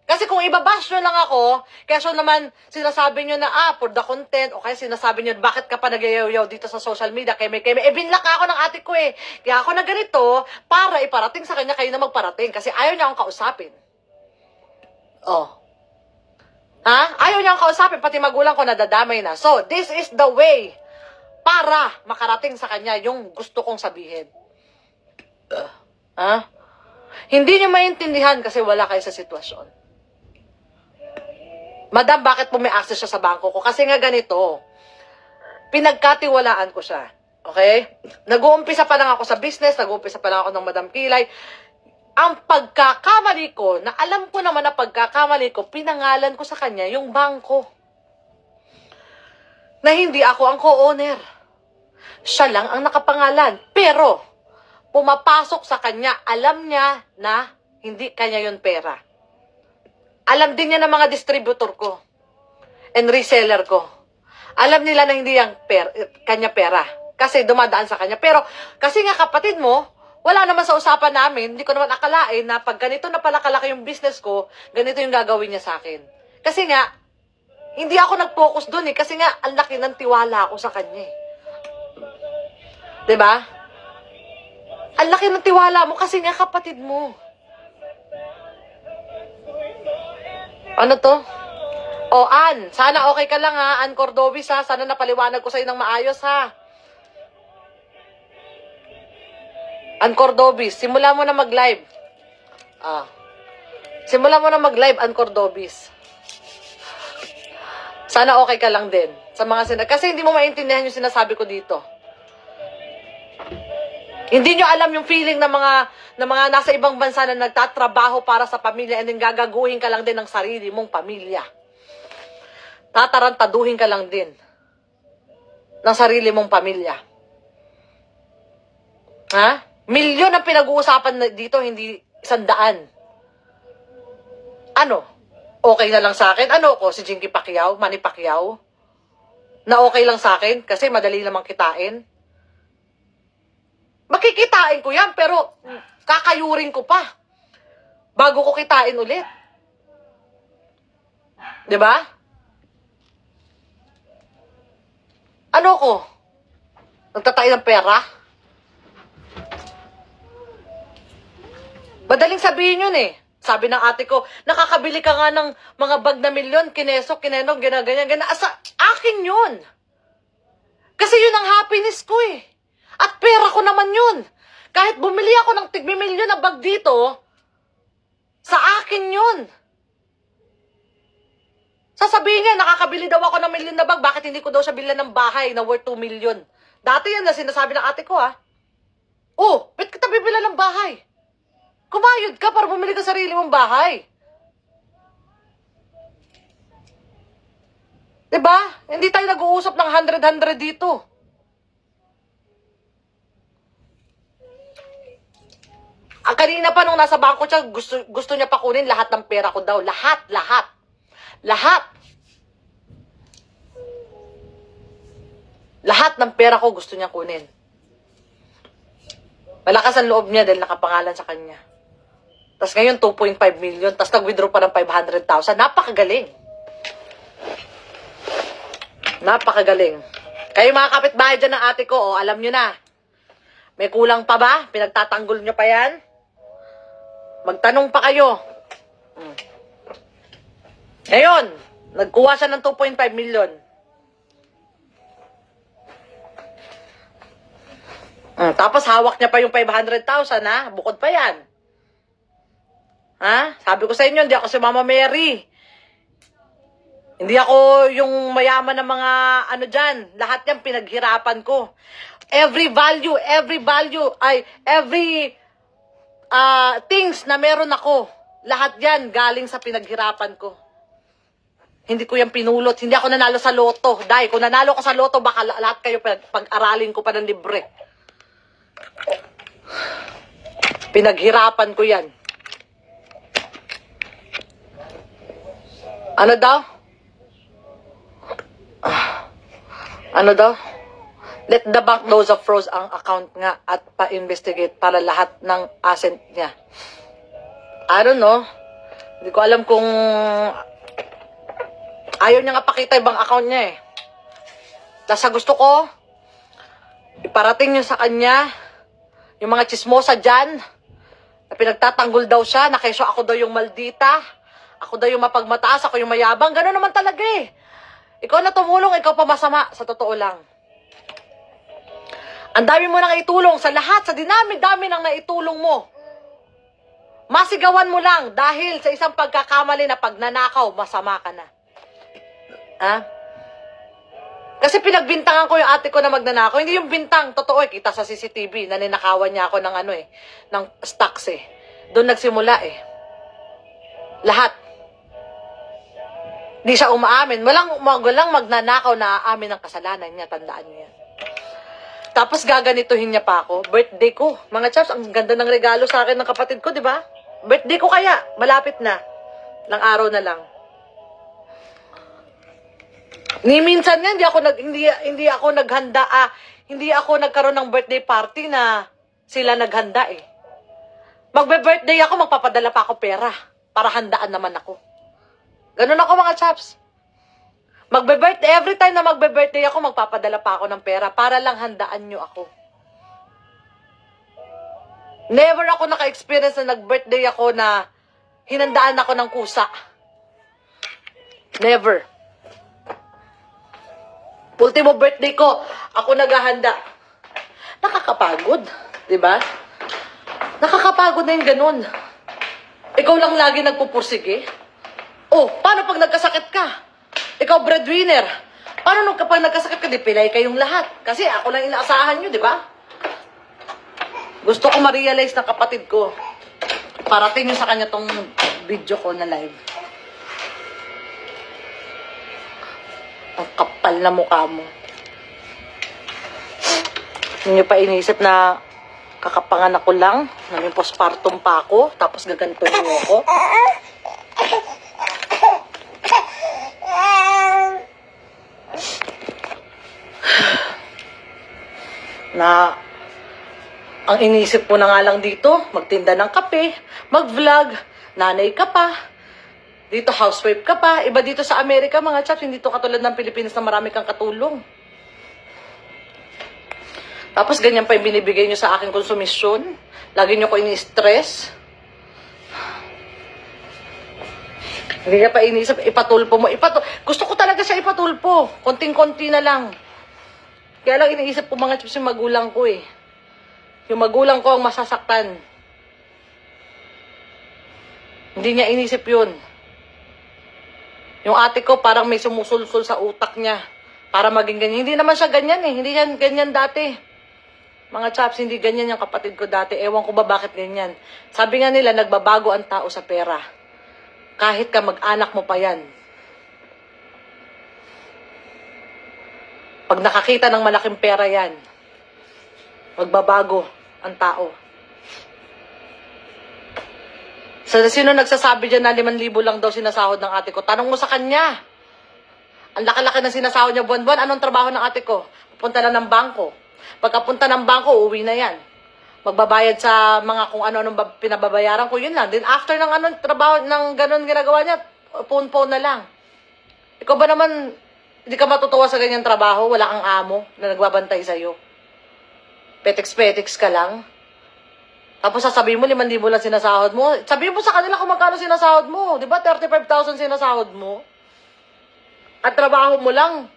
Kasi kung ibabash nyo lang ako, kaya naman sinasabi nyo na, for the content, o kaya sinasabi nyo, bakit ka pa nagayaw-yaw dito sa social media, keme, binlock ako ng ate ko Kaya ako na ganito, para iparating sa kanya, kayo na magparating, kasi ayaw niya akong kausapin. Ayaw niya akong kausapin, pati magulang ko nadadamay na. So, this is the way para makarating sa kanya yung gusto kong sabihin. Hindi niyo maintindihan kasi wala kayo sa sitwasyon. Madam, bakit po may access siya sa bangko ko? Kasi nga ganito, pinagkatiwalaan ko siya. Okay? Nag-uumpisa pa lang ako sa business, nag-uumpisa pa lang ako ng Madam Kilay. Ang pagkakamali ko, na alam ko naman na pagkakamali ko, pinangalan ko sa kanya yung bangko. Na hindi ako ang co-owner. Siya lang ang nakapangalan. Pero, pumapasok sa kanya, alam niya na hindi kanya yun pera. Alam din niya ng mga distributor ko and reseller ko. Alam nila na hindi yung kanya pera. Kasi dumadaan sa kanya. Pero, kasi nga kapatid mo, wala naman sa usapan namin, hindi ko naman akalain na pag ganito na pala kalaki yung business ko, ganito yung gagawin niya sa akin. Kasi nga, hindi ako nag-focus dun Kasi nga, ang laki ng tiwala ko sa kanya Diba? Ang laki ng tiwala mo kasi nga kapatid mo. Ano to? Ann, sana okay ka lang Ann Cordobis Sana napaliwanag ko sa'yo ng maayos Ann Cordobis, simula mo na mag-live. Simula mo na mag-live, Ann Cordobis. Sana okay ka lang din. Kasi hindi mo maintindihan yung sinasabi ko dito. Hindi nyo alam yung feeling ng mga nasa ibang bansa na nagtatrabaho para sa pamilya and then gagaguhin ka lang din ng sarili mong pamilya. Tatarantaduhin ka lang din ng sarili mong pamilya. Milyon ang pinag-uusapan dito, hindi 100. Ano? Okay na lang sa akin? Ano ko? Si Jinky Pacquiao? Manny Pacquiao? Na okay lang sa akin? Kasi madali namang kitain? Makikitain ko yan, pero kakayurin ko pa. Bago ko kitain ulit. Diba? Ano ko? Nagtatay ng pera? Madaling sabihin yun Sabi ng ate ko, nakakabili ka nga ng mga bag na milyon, kinesok, kinenong, ginaganyan. Asa, akin yun. Kasi yun ang happiness ko At pera ko naman yun. Kahit bumili ako ng tig-milyon na bag dito, sa akin yun. Sasabihin niya, nakakabili daw ako ng milyon na bag, bakit hindi ko daw siya bilhan ng bahay na worth 2 million? Dati yan na sinasabi ng ate ko ba't kita bibila ng bahay? Kumayod ka para bumili ka sarili mong bahay. Diba? Hindi tayo nag-uusap ng 100 dito. Kanina pa nung nasa bangko siya, gusto niya pa kunin lahat ng pera ko daw. Lahat. Lahat ng pera ko gusto niya kunin. Malakas ang loob niya dahil nakapangalan sa kanya. Tapos ngayon, 2.5 million. Tapos nag-withdraw pa ng 500,000. Napakagaling. Kayo mga kapitbahay dyan ng ate ko, alam nyo na. May kulang pa ba? Pinagtatanggol nyo pa yan? Magtanong pa kayo. Ngayon, nagkuha siya ng 2.5 million. Tapos hawak niya pa yung 500,000 bukod pa yan. Ha? Sabi ko sa inyo, hindi ako si Mama Mary. Hindi ako yung mayaman ng mga ano dyan. Lahat yan pinaghirapan ko. Every things na meron ako, lahat yan galing sa pinaghirapan ko. Hindi ko yan pinulot. Hindi ako nanalo sa loto. Dahil kung nanalo ko sa loto, baka lahat kayo pag-aralin ko pa ng libre. Pinaghirapan ko yan. Ano daw? Ano daw? Let the bank knows of froze ang account nga at pa-investigate para lahat ng asset niya. I don't know. Hindi ko alam kung ayaw niya nga pakita ibang account niya eh. Tapos gusto ko, iparating niyo sa kanya yung mga chismosa dyan na pinagtatanggol daw siya, na kesyo ako daw yung maldita, ako daw yung mapagmataas, ako yung mayabang. Gano'n naman talaga eh. Ikaw na tumulong, ikaw pa masama, sa totoo lang. Ang dami mo nang itulong sa lahat, sa dinami-dami nang naitulong mo. Masigawan mo lang dahil sa isang pagkakamali na pagnanakaw, masama ka na. Ha? Kasi pinagbintangan ko yung ate ko na magnanakaw. Hindi yung bintang, totoo eh, kita sa CCTV, naninakawan niya ako ng ano eh, ng stocks eh. Doon nagsimula eh. Lahat. Di siya umaamin. Walang magnanakaw na aamin ng kasalanan niya. Tandaan niyo yan. Tapos gaganituhin niya pa ako. Birthday ko. Mga chaps, ang ganda ng regalo sa akin ng kapatid ko, di ba? Birthday ko kaya. Malapit na. Lang araw na lang. Ni minsan nga, hindi ako naghanda. Hindi ako nagkaroon ng birthday party na sila naghanda eh. Magbe-birthday ako, magpapadala pa ako pera. Para handaan naman ako. Ganun ako mga chaps. Magbe-birthday, every time na magbe-birthday ako, magpapadala pa ako ng pera para lang handaan nyo ako. Never ako naka-experience na nag-birthday ako na hinandaan ako ng kusa. Never. Ultimo birthday ko, ako naghahanda. Nakakapagod, di ba? Nakakapagod na yung ganun. Ikaw lang lagi nagpupursige. Oh, paano pag nagkasakit ka? Ikaw breadwinner. Paano kapag nagkasakit ka, di pilay kayong lahat? Kasi ako lang inaasahan nyo, di ba? Gusto ko ma-realize ng kapatid ko. Parating nyo sa kanya tong video ko na live. Ang kapal na mukha mo. Hindi nyo pa inisip na kakapanganak ko lang, naging postpartum pa ako, tapos gaganto nyo ako. Na ang inisip mo na nga lang dito, magtinda ng kape, mag-vlog, nanay ka pa, dito housewife ka pa. Iba dito sa Amerika mga chaps, hindi to katulad ng Pilipinas na marami kang katulong. Tapos ganyan pa yung binibigay nyo sa aking konsumisyon. Lagi nyo ko ini-stress. Hindi ka pa inisip, ipatulpo mo. Gusto ko talaga siya ipatulpo. Konting-konti na lang. Kaya lang iniisip ko mga chaps yung magulang ko eh. Yung magulang ko ang masasaktan. Hindi niya inisip yun. Yung ate ko parang may sumusulsul sa utak niya para maging ganyan. Hindi naman siya ganyan eh. Hindi yan ganyan dati. Mga chaps, hindi ganyan yung kapatid ko dati. Ewan ko ba bakit ganyan. Sabi nga nila, nagbabago ang tao sa pera. Kahit ka mag-anak mo pa yan. Pag nakakita ng malaking pera yan, magbabago ang tao. So, sino nagsasabi dyan na 5,000 lang daw sinasahod ng ate ko? Tanong mo sa kanya. Ang laki-laki ng sinasahod niya buwan-buwan. Anong trabaho ng ate ko? Pupunta na ng bangko. Pagkapunta ng bangko, uwi na yan. Magbabayad sa mga kung ano-anong pinababayaran ko, yun lang. Then after ng anong trabaho, ng ganun ginagawa niya, phone na lang. Ikaw ba naman, hindi ka matutuwa sa ganyang trabaho? Wala kang amo na nagbabantay sa'yo. Petex-petex ka lang. Tapos sasabihin mo, 5,000 lang sinasahod mo. Sabihin mo sa kanila kung magkano sinasahod mo. Diba 35,000 sinasahod mo? At trabaho mo lang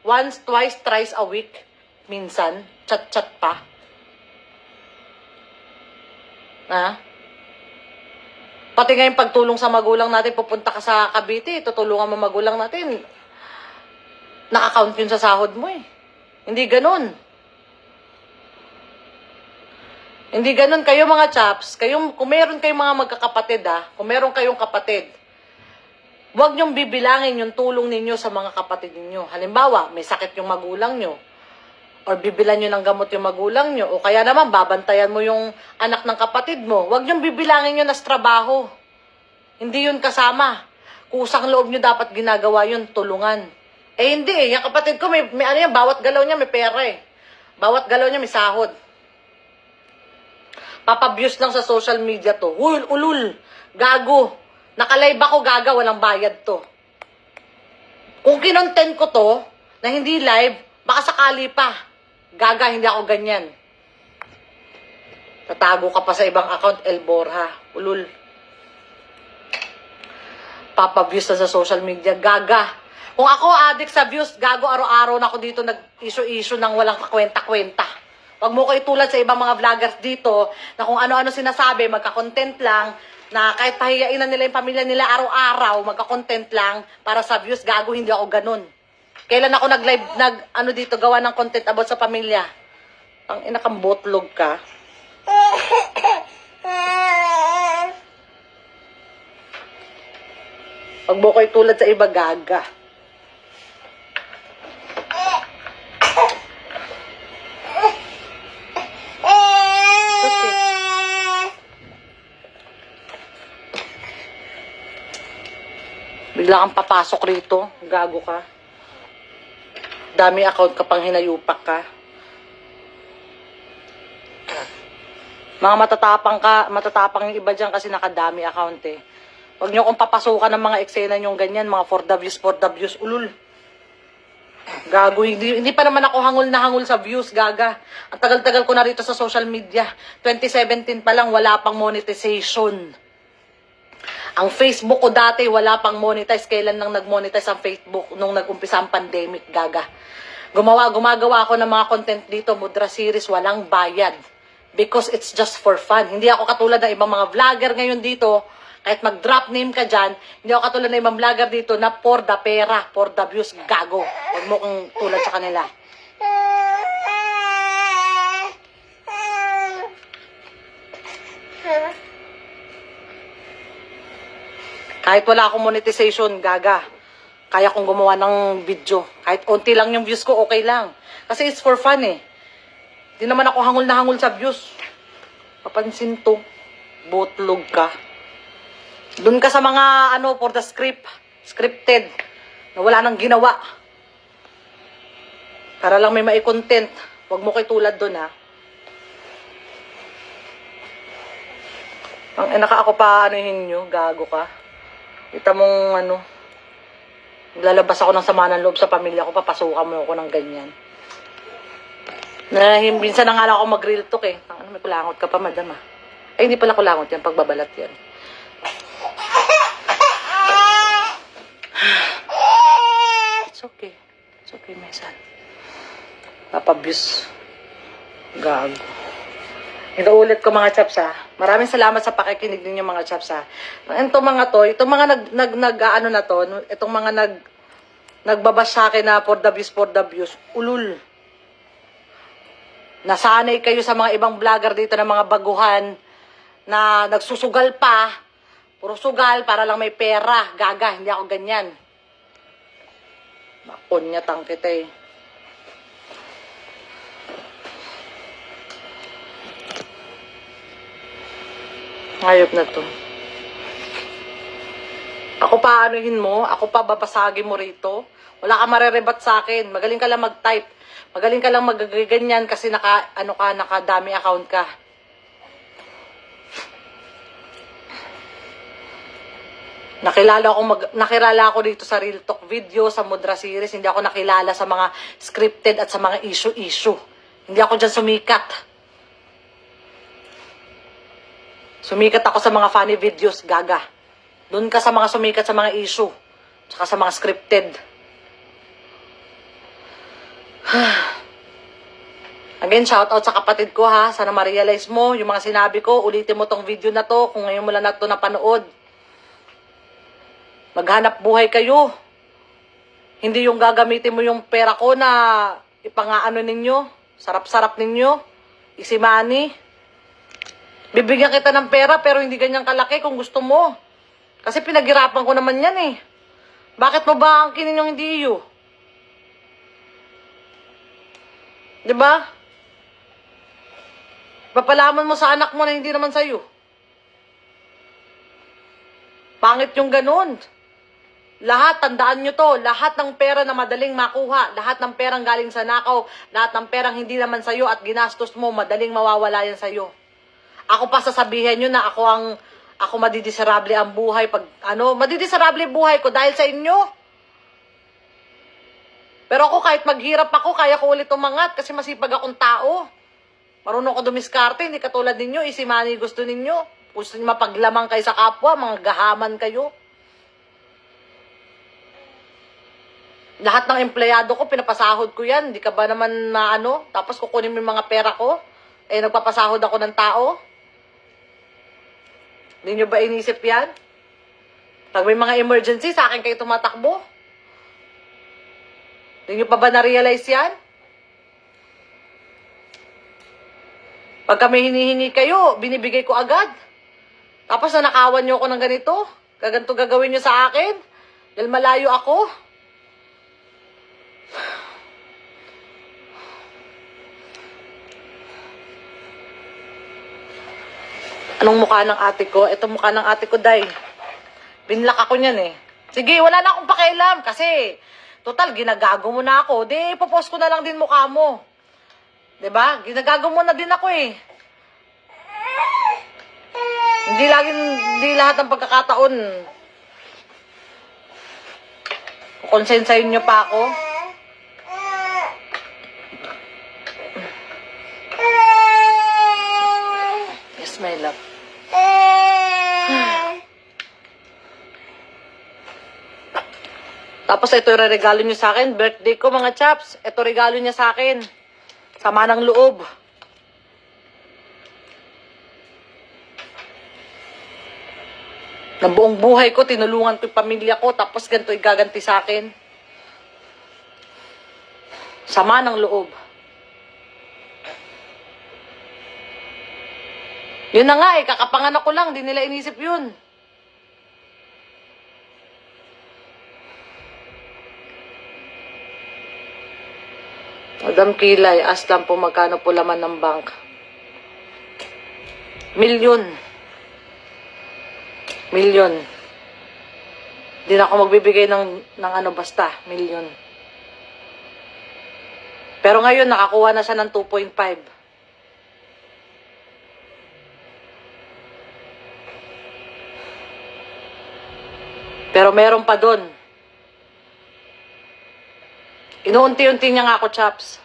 once, twice, thrice a week. Minsan, chat-chat pa. 'Ha? Pati ngayon pagtulong sa magulang natin, pupunta ka sa Cavite, tutulungan mo magulang natin. Naka-count yun sa sahod mo eh. Hindi ganun. Hindi ganun kayo mga chaps. Kung meron kayong mga magkakapatid kung meron kayong kapatid, huwag niyong bibilangin yung tulong ninyo sa mga kapatid ninyo. Halimbawa, may sakit yung magulang nyo. Or bibilan nyo ng gamot yung magulang nyo. O kaya naman, babantayan mo yung anak ng kapatid mo. Huwag niyong bibilangin yun as trabaho. Hindi yun kasama. Kusang loob nyo dapat ginagawa yun, tulungan. Hindi eh. Yung kapatid ko, may ano yan, bawat galaw niya may pera eh. Bawat galaw niya may sahod. Papabuse lang sa social media to. Ulul, gago. Nakalive ako, gaga, walang bayad to. Kung kinontent ko to, na hindi live, baka sakali pa. Gaga, hindi ako ganyan. Tatago ka pa sa ibang account, El Borja. Ulul. Papabuse na sa social media, gaga. Kung ako addict sa views, gago, araw-araw na ako dito nag-issue-issue ng walang kakwenta-kwenta. Huwag mo ko itulad sa ibang mga vloggers dito na kung ano-ano sinasabi, magka-content lang, na kahit pahiyain na nila yung pamilya nila araw-araw, magka-content lang para sa views, gago, hindi ako ganun. Kailan ako nag-live, dito, gawa ng content about sa pamilya? Ang inakambotlog ka. Huwag mo ko itulad sa iba, gaga. Bigla kang papasok rito. Gago ka. Dami account ka pang hinayupak ka. Mga matatapang yung iba dyan kasi nakadami account eh. Huwag nyo kong papasukan ng mga eksena nyong ganyan, mga for the views, ulul. Gago, hindi pa naman ako hangul na hangul sa views, gaga. Ang tagal-tagal ko na rito sa social media. 2017 pa lang, wala pang monetization. Ang Facebook ko dati, wala pang monetize. Kailan lang nag-monetize ang Facebook nung nag-umpisa ang pandemic, gaga. Gumagawa ako ng mga content dito, Mudra Series, walang bayad. Because it's just for fun. Hindi ako katulad ng ibang mga vlogger ngayon dito, kahit mag-drop name ka dyan, hindi ako katulad ng ibang vlogger dito na for the pera, for the views, gago. Huwag mo kong tulad sa kanila. Kahit wala akong monetization, gaga. Kaya kong gumawa ng video. Kahit onti lang yung views ko, okay lang. Kasi it's for fun eh. Di naman ako hangul na hangul sa views. Papansin to. Botlog ka. Doon ka sa mga, for the scripted, na wala nang ginawa. Para lang may mai-content. Huwag mo kayo tulad doon, ha. Ang inaka ako pa, nyo, gago ka. Kita mong, lalabas ako ng sama ng loob sa pamilya ko, papasukan mo ako ng ganyan. Minsan na nga lang ako mag-real talk eh. May kulangot ka pa, madam ah. Ay, hindi pala kulangot yan, pagbabalat yan. It's okay. It's okay, my son. Papabuse. Gago. Inuulit ko mga chaps ha. Maraming salamat sa pakikinig ninyo mga chaps ha. Itong mga to, itong mga itong mga nagbabas sa akin na for the views, ulul. Nasanay kayo sa mga ibang vlogger dito ng mga baguhan na nagsusugal pa. Puro sugal para lang may pera. Gaga, hindi ako ganyan. Makunyatang kita eh. Hayop na to. Ako pa anuhin mo, ako pa babasagin mo rito. Wala ka marerebat sa akin. Magaling ka lang mag-type. Magaling ka lang magaganyan kasi nakadami account ka. Nakilala ako dito sa Real Talk video, sa Mudra Series. Hindi ako nakilala sa mga scripted at sa mga issue. Hindi ako dyan sumikat. Sumikat ako sa mga funny videos, gaga. Doon ka sa mga sumikat sa mga issue. Tsaka sa mga scripted. Again, shoutout sa kapatid ko ha. Sana ma-realize mo yung mga sinabi ko. Ulitin mo tong video na to kung ngayon mo lang na to napanood. Maghanap buhay kayo. Hindi yung gagamitin mo yung pera ko na ipangaano ninyo. Sarap-sarap ninyo. Easy money. Bibigyan kita ng pera pero hindi ganyang kalaki kung gusto mo. Kasi pinaghirapan ko naman yan eh. Bakit mo ba angkinin yung hindi iyo? Diba? Papalaman mo sa anak mo na hindi naman sa'yo. Pangit yung ganun. Lahat, tandaan nyo to, lahat ng pera na madaling makuha, lahat ng perang galing sa nakaw, lahat ng perang hindi naman sa'yo at ginastos mo, madaling mawawala yan sa'yo. Ako pa sasabihin nyo na ako madidisarable ang buhay pag, madidisarable buhay ko dahil sa inyo. Pero ako kahit maghirap ako, kaya ko ulit umangat kasi masipag akong tao. Marunong ko dumiskarte, hindi katulad ninyo, easy money gusto ninyo. Gusto niyo mapaglamang kayo sa kapwa, mga gahaman kayo. Lahat ng empleyado ko, pinapasahod ko yan. Hindi ka ba naman tapos kukunin mo yung mga pera ko? Eh, nagpapasahod ako ng tao? Hindi nyo ba inisip yan? Pag may mga emergency, sa akin kayo tumatakbo? Hindi nyo pa ba na-realize yan? Pag kami hinihingi kayo, binibigay ko agad. Tapos nanakawan nyo ako ng ganito. Gaganto gagawin nyo sa akin. Dahil malayo ako. Anong mukha ng ate ko? Ito mukha ng ate ko, day. Binlock ako niyan eh. Sige, wala na akong pakialam. Kasi, total, ginagago mo na ako. Di, ipopost ko na lang din mukha mo. Diba? Ginagago mo na din ako eh. Hindi lahat ng pagkakataon. Kukonsensahin nyo pa ako. Yes, my love. Tapos ito yung regalo nyo sa akin. Birthday ko mga chaps. Ito regalo niya sa akin. Sama ng loob. Na buong buhay ko, tinulungan ko yung pamilya ko, tapos ganito igaganti sa akin. Sama ng loob. Yun na nga eh, kakapanganak ko lang, di nila inisip yun. Madam Kilay, ask lang po magkano po laman ng bank. Milyon. Hindi na ako magbibigay ng basta, milyon. Pero ngayon, nakakuha na siya ng 2.5. Pero meron pa doon. Inuunti-unti niya nga ako, chaps.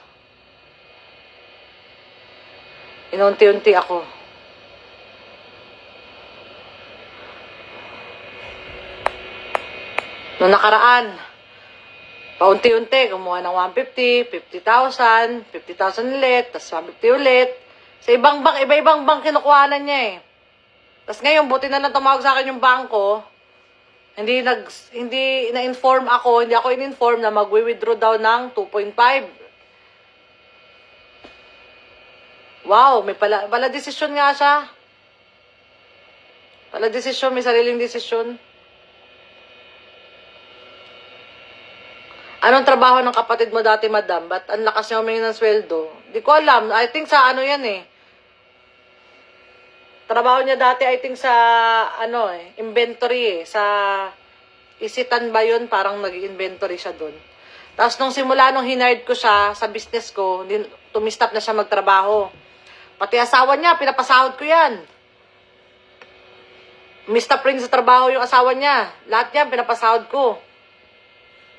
Inuunti-unti ako. Noong nakaraan, paunti-unti, kumuha ng 150, 50,000, 50,000 ulit, tapos 150 ulit. Sa ibang bank, iba-ibang bank kinukuhanan niya eh. Tapos ngayon, buti na lang tumawag sa akin yung bangko. Hindi na-inform ako, hindi ako in-inform na mag-withdraw daw ng 2.5. Wow, may pala desisyon nga siya. Pala desisyon, may sariling desisyon. Anong trabaho ng kapatid mo dati, madam? Ba't ang lakas niya humingi ng sweldo? Di ko alam. I think sa ano yan eh. Trabaho niya dati, I think sa, inventory eh. Sa isitan ba yun? Parang nag-inventory siya doon. Tapos nung simula, nung hinard ko siya sa business ko, tumistap na siya magtrabaho. Pati asawa niya, pinapasahod ko yan. Mistap rin sa trabaho yung asawa niya. Lahat yan, pinapasahod ko.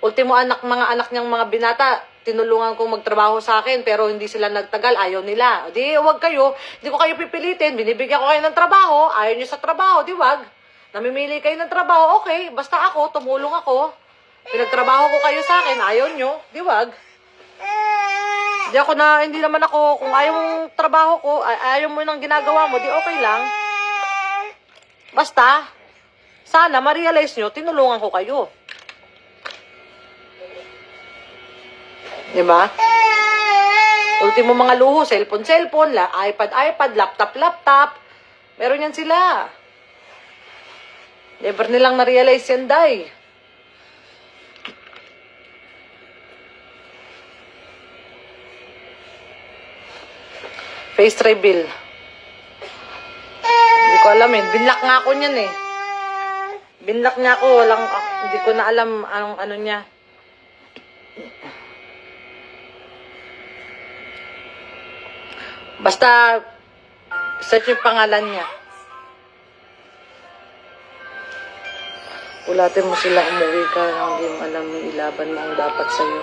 Ultimo mga anak niyang mga binata, tinulungan kong magtrabaho sa akin, pero hindi sila nagtagal, ayaw nila. Di, wag kayo, di ko kayo pipilitin, binibigyan ko kayo ng trabaho, ayaw niyo sa trabaho, di wag. Namimili kayo ng trabaho, okay, basta ako, tumulong ako. Pinagtrabaho ko kayo sa akin, ayaw niyo, di wag. Hindi naman ako, kung ayaw mong trabaho ko, ayaw mo nang ginagawa mo, di okay lang. Basta, sana ma-realize nyo, tinulungan ko kayo. Diba? Ultimo mga luho, cellphone, iPad, laptop. Meron yan sila. Never nilang na-realize yan, day. Face reveal. Hindi ko alam eh. Binlock nga ako niyan eh. Binlock niya ako. Hindi ko na alam anong ano niya. Basta, search yung pangalan niya. Ulatin mo sila, umuwi ka. Hindi mo alam yung ilaban mo ang dapat sa'yo.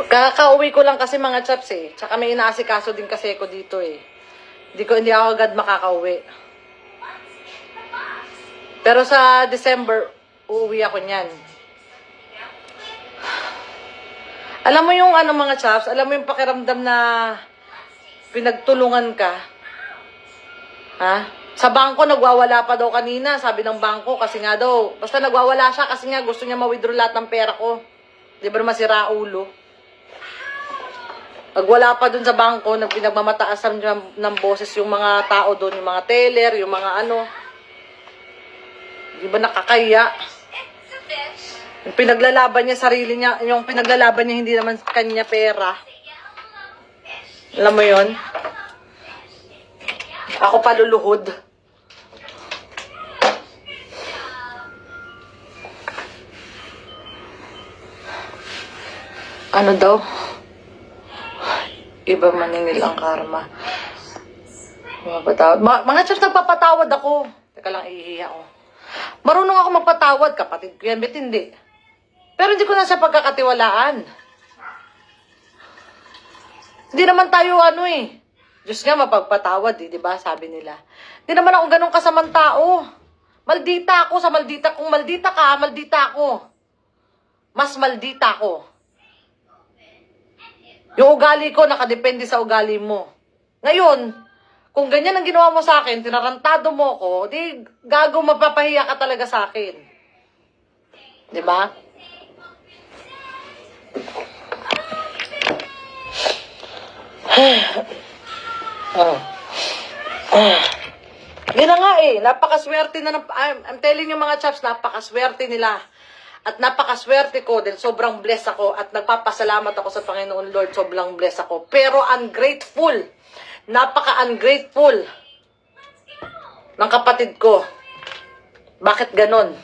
Kakauwi ko lang kasi mga chaps eh. Tsaka may inaasikaso din kasi ako dito eh. Hindi ako agad makakauwi. Pero sa December, uuwi ako niyan. Alam mo yung ano mga chaps, alam mo yung pakiramdam na pinagtulungan ka? Ha? Sa bangko, nagwawala pa daw kanina, sabi ng bangko, kasi nga daw, basta nagwawala siya kasi nga gusto niya ma-withdraw lahat ng pera ko. Di ba masira ulo? Nagwala pa dun sa bangko, pinagmamataasan ng boses yung mga tao dun, yung mga teller, yung mga ano. Di ba nakakaya? Yung pinaglalaban niya sarili niya, yung pinaglalaban niya hindi naman kanya pera. Alam mo yon? Ako paluluhod. Ano daw? Iba maningil ang karma. Mapatawad. Mga chaps, nagpapatawad ako. Teka lang, ihihiya ako. Marunong ako magpatawad, kapatid ko yan, bet hindi. Pero hindi ko na siya pagkakatiwalaan. Hindi naman tayo ano eh. Diyos nga mapagpatawad eh, di ba? Sabi nila. Hindi naman ako ganun kasamang tao. Maldita ako sa maldita. Kung maldita ka, maldita ako. Mas maldita ako. Yung ugali ko, nakadepende sa ugali mo. Ngayon, kung ganyan ang ginawa mo sa akin, tinarantado mo ko, di gago mapapahiya ka talaga sa akin. Di ba? Yun na nga eh, napakaswerte na, I'm telling you mga chaps, napakaswerte nila. At napakaswerte ko dahil sobrang blessed ako at nagpapasalamat ako sa Panginoon Lord, sobrang blessed ako. Pero ungrateful, napaka-ungrateful ng kapatid ko. Bakit ganon?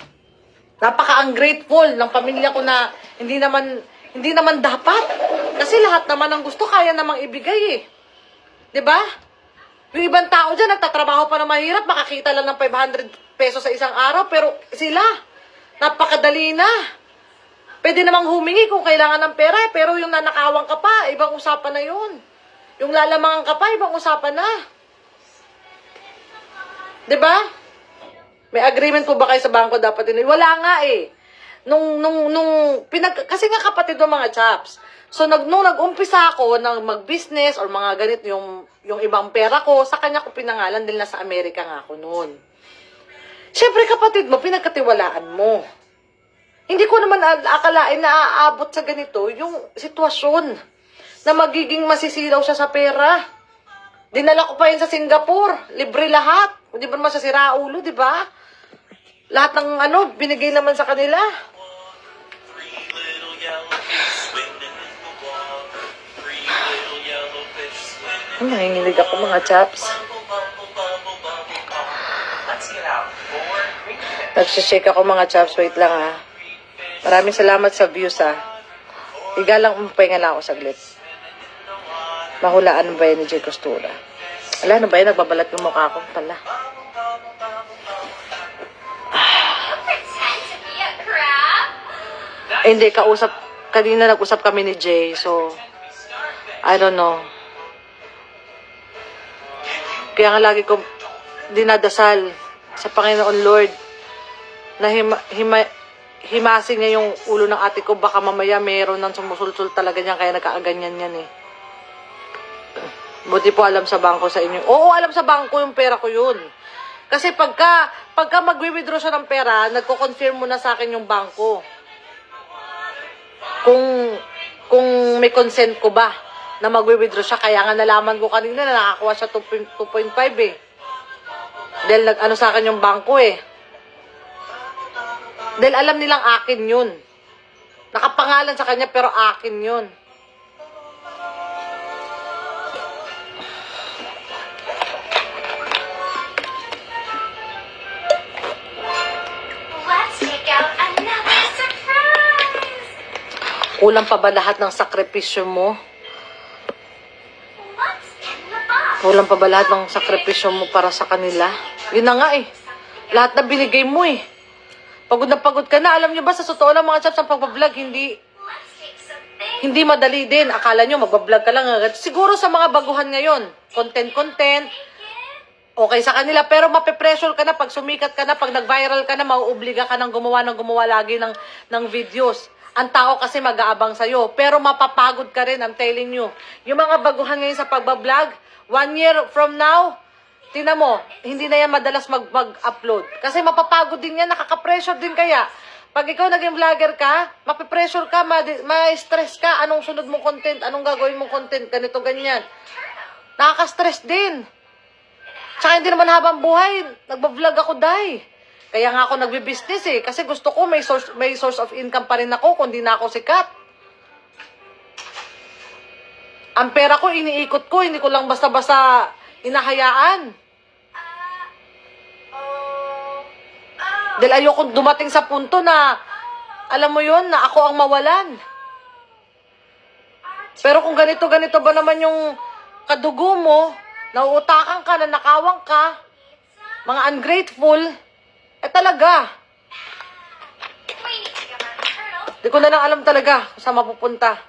Napaka-ungrateful ng pamilya ko na hindi naman dapat. Kasi lahat naman ng gusto kaya namang ibigay eh. 'Di ba? Yung ibang tao dyan, nagtatrabaho pa na mahirap, makakita lang ng 500 pesos sa isang araw, pero sila, napakadali na. Pwede namang humingi kung kailangan ng pera, pero yung nanakawang ka pa, ibang usapan na yun. Yung lalamangan ka pa, ibang usapan na. 'Di ba? May agreement po ba kayo sa bangko dapat din? Wala nga eh. Kasi nga kapatid ng mga chaps. So, nung nag-umpisa ako ng mag-business or mga ganito yung ibang pera ko, sa kanya ko pinangalan dahil nasa Amerika nga ako noon. Siyempre kapatid mo, pinagkatiwalaan mo. Hindi ko naman akalain na aabot sa ganito yung sitwasyon na magiging masisilaw siya sa pera. Dinala ko pa yun sa Singapore. Libre lahat. Hindi ba naman sa siraulo, di ba? Lahat ng binigay naman sa kanila. Nanginginig ako mga chaps. Nagsishake ako mga chaps. Wait lang ha. Maraming salamat sa views ha. Igalang umpahinga lang ako saglit. Mahulaan ba yan ni Jay Costura? Wala na ba yan? Nagbabalat yung mukha ko pala. Hindi, kanina nag-usap kami ni Jay. So, I don't know. Kaya nga lagi ko dinadasal sa Panginoon Lord na himasin niya yung ulo ng ate ko. Baka mamaya meron ng sumusulsul talaga niyan, kaya nagkaaganyan yan eh. Buti po alam sa bangko sa inyo. Oo, alam sa bangko yung pera ko yun. Kasi pagka mag-withdraw siya ng pera, nagko-confirm muna sa akin yung bangko. Kung may consent ko ba na mag-withdraw siya. Kaya nga nalaman ko kanina na nakakuha siya 2.5 eh. Dahil nag-ano sa akin yung bangko eh. Dahil alam nilang akin yun. Nakapangalan sa kanya pero akin yun. Kulang pa ba lahat ng sakripisyo mo? Kulang pa ba lahat ng sakripisyo mo para sa kanila? Yun na nga eh. Lahat na binigay mo eh. Pagod na pagod ka na. Alam nyo ba, sa totoo lang mga chaps, ang pagbablog, hindi madali din. Akala nyo, magbablog ka lang. Siguro sa mga baguhan ngayon, content, okay sa kanila. Pero mape-pressure ka na pag sumikat ka na, pag nag-viral ka na, mauobliga ka ng gumawa lagi ng videos. Ang tao kasi mag-aabang sa'yo. Pero mapapagod ka rin, I'm telling you. Yung mga baguhan ngayon sa pagbablog, 1 year from now, tingnan mo, hindi na yan madalas mag-upload. Kasi mapapagod din yan, nakaka-pressure din kaya. Pag ikaw naging vlogger ka, mape-pressure ka, ma-stress ka. Anong sunod mong content? Anong gagawin mong content? Ganito, ganyan. Nakaka-stress din. Tsaka hindi naman habang buhay, nagbablog ako, day. Kaya nga ako nagbi-business eh. Kasi gusto ko may source of income pa rin ako kung di na ako sikat. Ang pera ko, iniikot ko. Hindi ko lang basta-basta inahayaan. Dahil ayoko dumating sa punto na, alam mo yun, na ako ang mawalan. Pero kung ganito-ganito ba naman yung kadugo mo, nauutakan ka, nanakawang ka, mga ungrateful, talaga. Di ko na lang alam talaga kung saan mapupunta.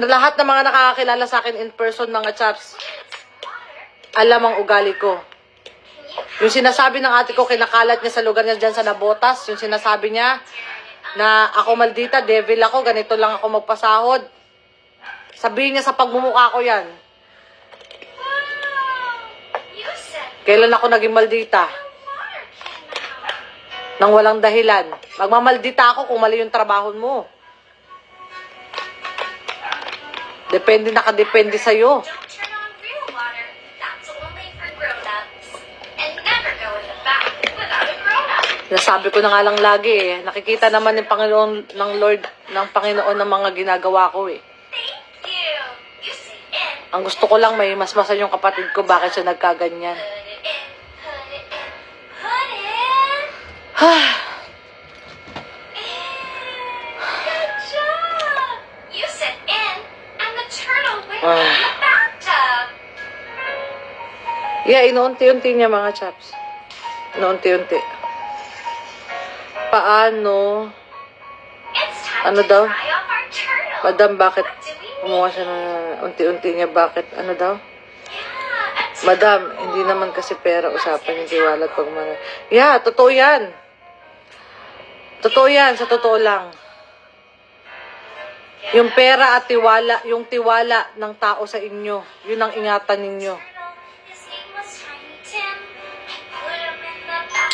Lahat ng mga nakakakilala sa akin in person, mga chaps, alam ang ugali ko. Yung sinasabi ng ate ko, kinakalat niya sa lugar niya dyan sa Nabotas, yung sinasabi niya, na ako maldita, devil ako, ganito lang ako magpasahod. Sabihin niya sa pagmumukha ko yan. Kailan ako naging maldita? Nang walang dahilan. Magmamaldita ako kung mali yung trabaho mo. Depende, nakadepende sa'yo. Nasabi ko na nga lang lagi eh. Nakikita naman ng Panginoon, ng Lord, ng Panginoon ng mga ginagawa ko eh. Ang gusto ko lang may masmasan yung kapatid ko, bakit siya nagkaganyan. Yeah, inuunti-unti niya mga chaps. Inuunti-unti. Paano? Ano daw? Madam, bakit kumuha siya na unti-unti niya? Bakit? Ano daw? Madam, hindi naman kasi pera usapan yung tiwala at pagmana. Yeah, totoo yan. Totoo yan, sa totoo lang. Yung pera at tiwala, yung tiwala ng tao sa inyo, yun ang ingatan ninyo.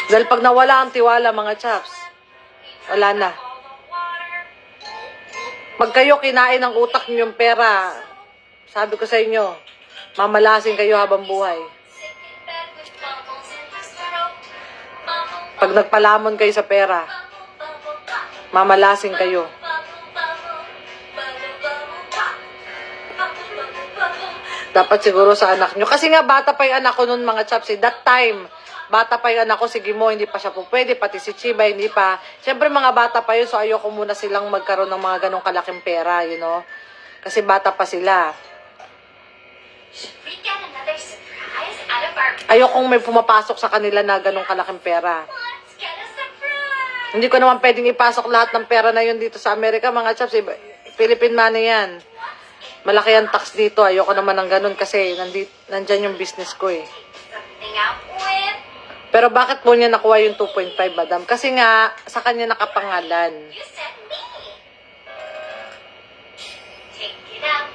Dahil pag nawala ang tiwala, mga chaps, wala na. Pag kayo kinain ng utak niyo yung pera, sabi ko sa inyo, mamalasin kayo habang buhay. Pag nagpalamon kayo sa pera, mamalasin kayo. Dapat siguro sa anak nyo. Kasi nga bata pa yung anak ko noon, mga chaps. That time, bata pa yung anak ko, sige mo, hindi pa siya po pwede, pati si Chiba, hindi pa. Siyempre, mga bata pa yun, so ayoko muna silang magkaroon ng mga ganong kalaking pera, you know? Kasi bata pa sila. Ayokong may pumapasok sa kanila na ganong kalaking pera. Hindi ko naman pwedeng ipasok lahat ng pera na yun dito sa Amerika, mga chaps. Philippine money yan. Malaki ang tax dito. Ayoko naman ng ganun kasi nandyan yung business ko eh. Pero bakit po niya nakuha yung 2.5, madam? Kasi nga, sa kanya nakapangalan.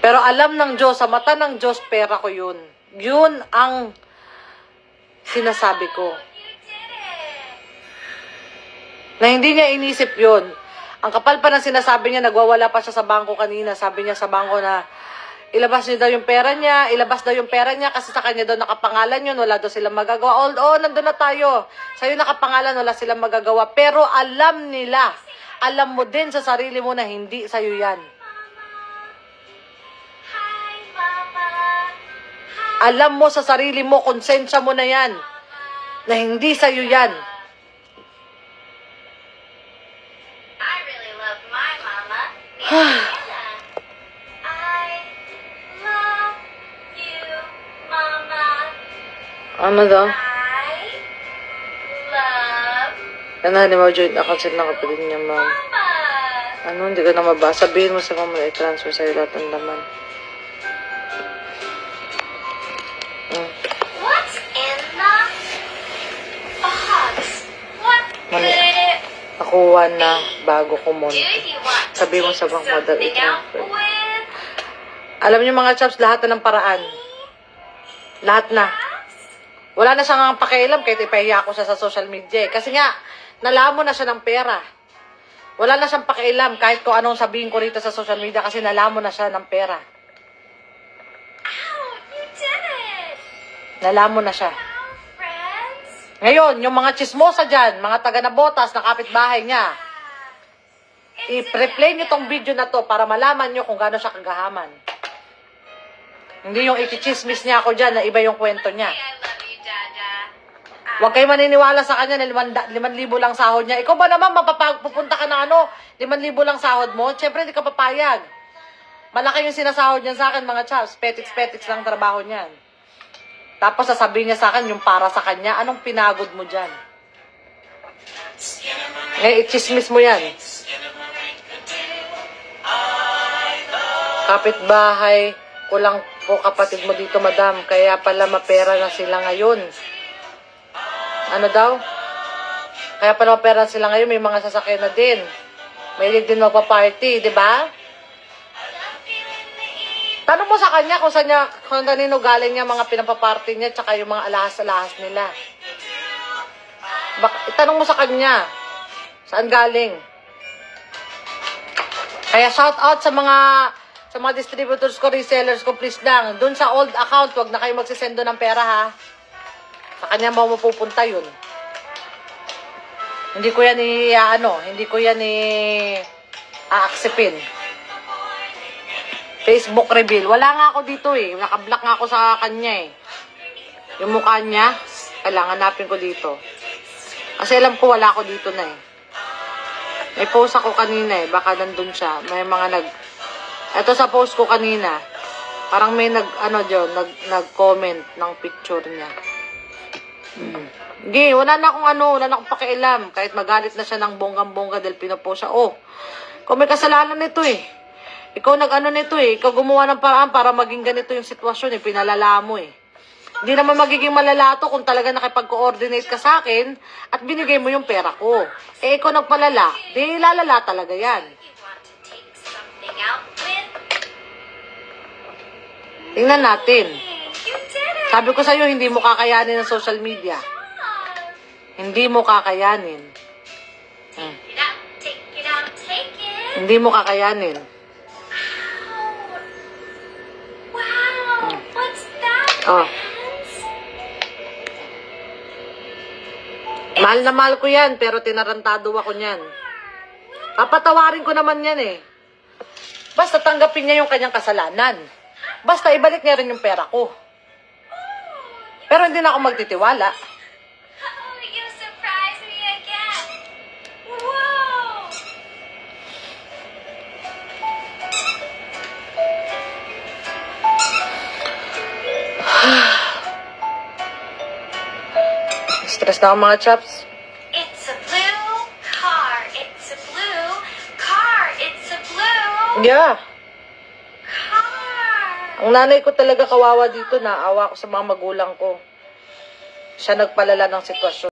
Pero alam ng Diyos, sa mata ng Diyos, pera ko yun. Yun ang sinasabi ko. Na hindi niya inisip yun. Ang kapal pa ng sinasabi niya, nagwawala pa siya sa bangko kanina. Sabi niya sa bangko na, ilabas niya daw yung pera niya, ilabas daw yung pera niya kasi sa kanya daw nakapangalan yun, wala daw silang magagawa. Nandun na tayo. Sa'yo nakapangalan, wala silang magagawa. Pero alam nila, alam mo din sa sarili mo na hindi sa'yo yan. Alam mo sa sarili mo, konsensya mo na yan, na hindi sa'yo yan. Ano daw? Ano, hindi mo join account sila ng kapatid niya, ma'am. Ano, hindi ko na mabasa. Sabihin mo sa mama na i-transfer sa'yo lahat ng laman. What's in the box? What could it Nakuha na bago ko do? monte. You want to Sabi mo sa take bank model something out i-transfer. with? Alam niyo mga chaps, lahat na ng paraan. Lahat na. Wala na siyang pakialam kahit ipahiya ko siya sa social media. Kasi nga, nalaman na siya ng pera. Wala na siyang pakialam kahit kung anong sabihin ko rito sa social media kasi nalaman na siya ng pera. Ow, you did it! Nalaman na siya. Ow, friends! Ngayon, yung mga chismosa dyan, mga taga-nabotas na kapitbahay niya, i-replay niyo tong video na to para malaman niyo kung gaano siya kagahaman. Hindi yung ikichismis niya ako dyan na iba yung kwento niya. I love you, Dada. Huwag kayo maniniwala sa kanya na 5,000 lang sahod niya. Ikaw ba naman pupunta ka na 5,000 lang sahod mo? Siyempre hindi ka papayag. Malaki yung sinasahod niyan sa akin mga chaps. Petiks-petiks lang trabaho niyan. Tapos sasabihin niya sa akin yung para sa kanya. Anong pinagod mo dyan? Chismis mo yan. Kapitbahay ko lang po kapatid mo dito, madam. Kaya pala mapera na sila ngayon. Ano daw? Kaya pala mapera na sila ngayon. May mga sasakyan na din. May din magpa-party, di ba? Tanong mo sa kanya kung kanino galing niya mga pinapaparty niya tsaka yung mga alahas-alahas nila. Itanong mo sa kanya. Saan galing? Kaya shout out sa mga distributors ko, resellers ko, please lang. Doon sa old account, wag na kayo magsisendo ng pera, ha? Sa kanya mo mapupunta yun. Hindi ko yan a-acceptin. Facebook reveal. Wala nga ako dito eh. Naka-block nga ako sa kanya eh. Yung mukha niya, kailangan hanapin ko dito. Kasi alam ko wala ako dito na eh. May post ako kanina eh. Baka nandun siya. May mga Ito sa post ko kanina. Parang may nag-comment ng picture niya. Wala na akong pakialam. Kahit magalit na siya ng bonggang-bongga dahil pinopost siya. Kung may kasalanan nito eh. Ikaw nito eh. Ikaw gumawa ng paraan para maging ganito yung sitwasyon eh. Pinalala mo eh. Hindi naman magiging malala to kung talaga nakipag-coordinate ka sa akin at binigay mo yung pera ko. Ikaw nagpalala. Di lalala talaga yan. Tingnan natin. Sabi ko sa'yo, hindi mo kakayanin ng social media. Hindi mo kakayanin. Hindi mo kakayanin. Wow, what's that? Mahal na mahal ko yan, pero tinarantado ako niyan. Papatawarin ko naman yan eh. Basta tanggapin niya yung kanyang kasalanan. Basta ibalik niya rin yung pera ko. Pero hindi na ako magtitiwala. Oh, you surprised me again. Whoa! Stress na ako mga chaps. It's a blue car. It's a blue car. It's a blue Yeah. car. Ang nanay ko talaga kawawa dito, naawa ko sa mga magulang ko. Siya nagpalala ng sitwasyon.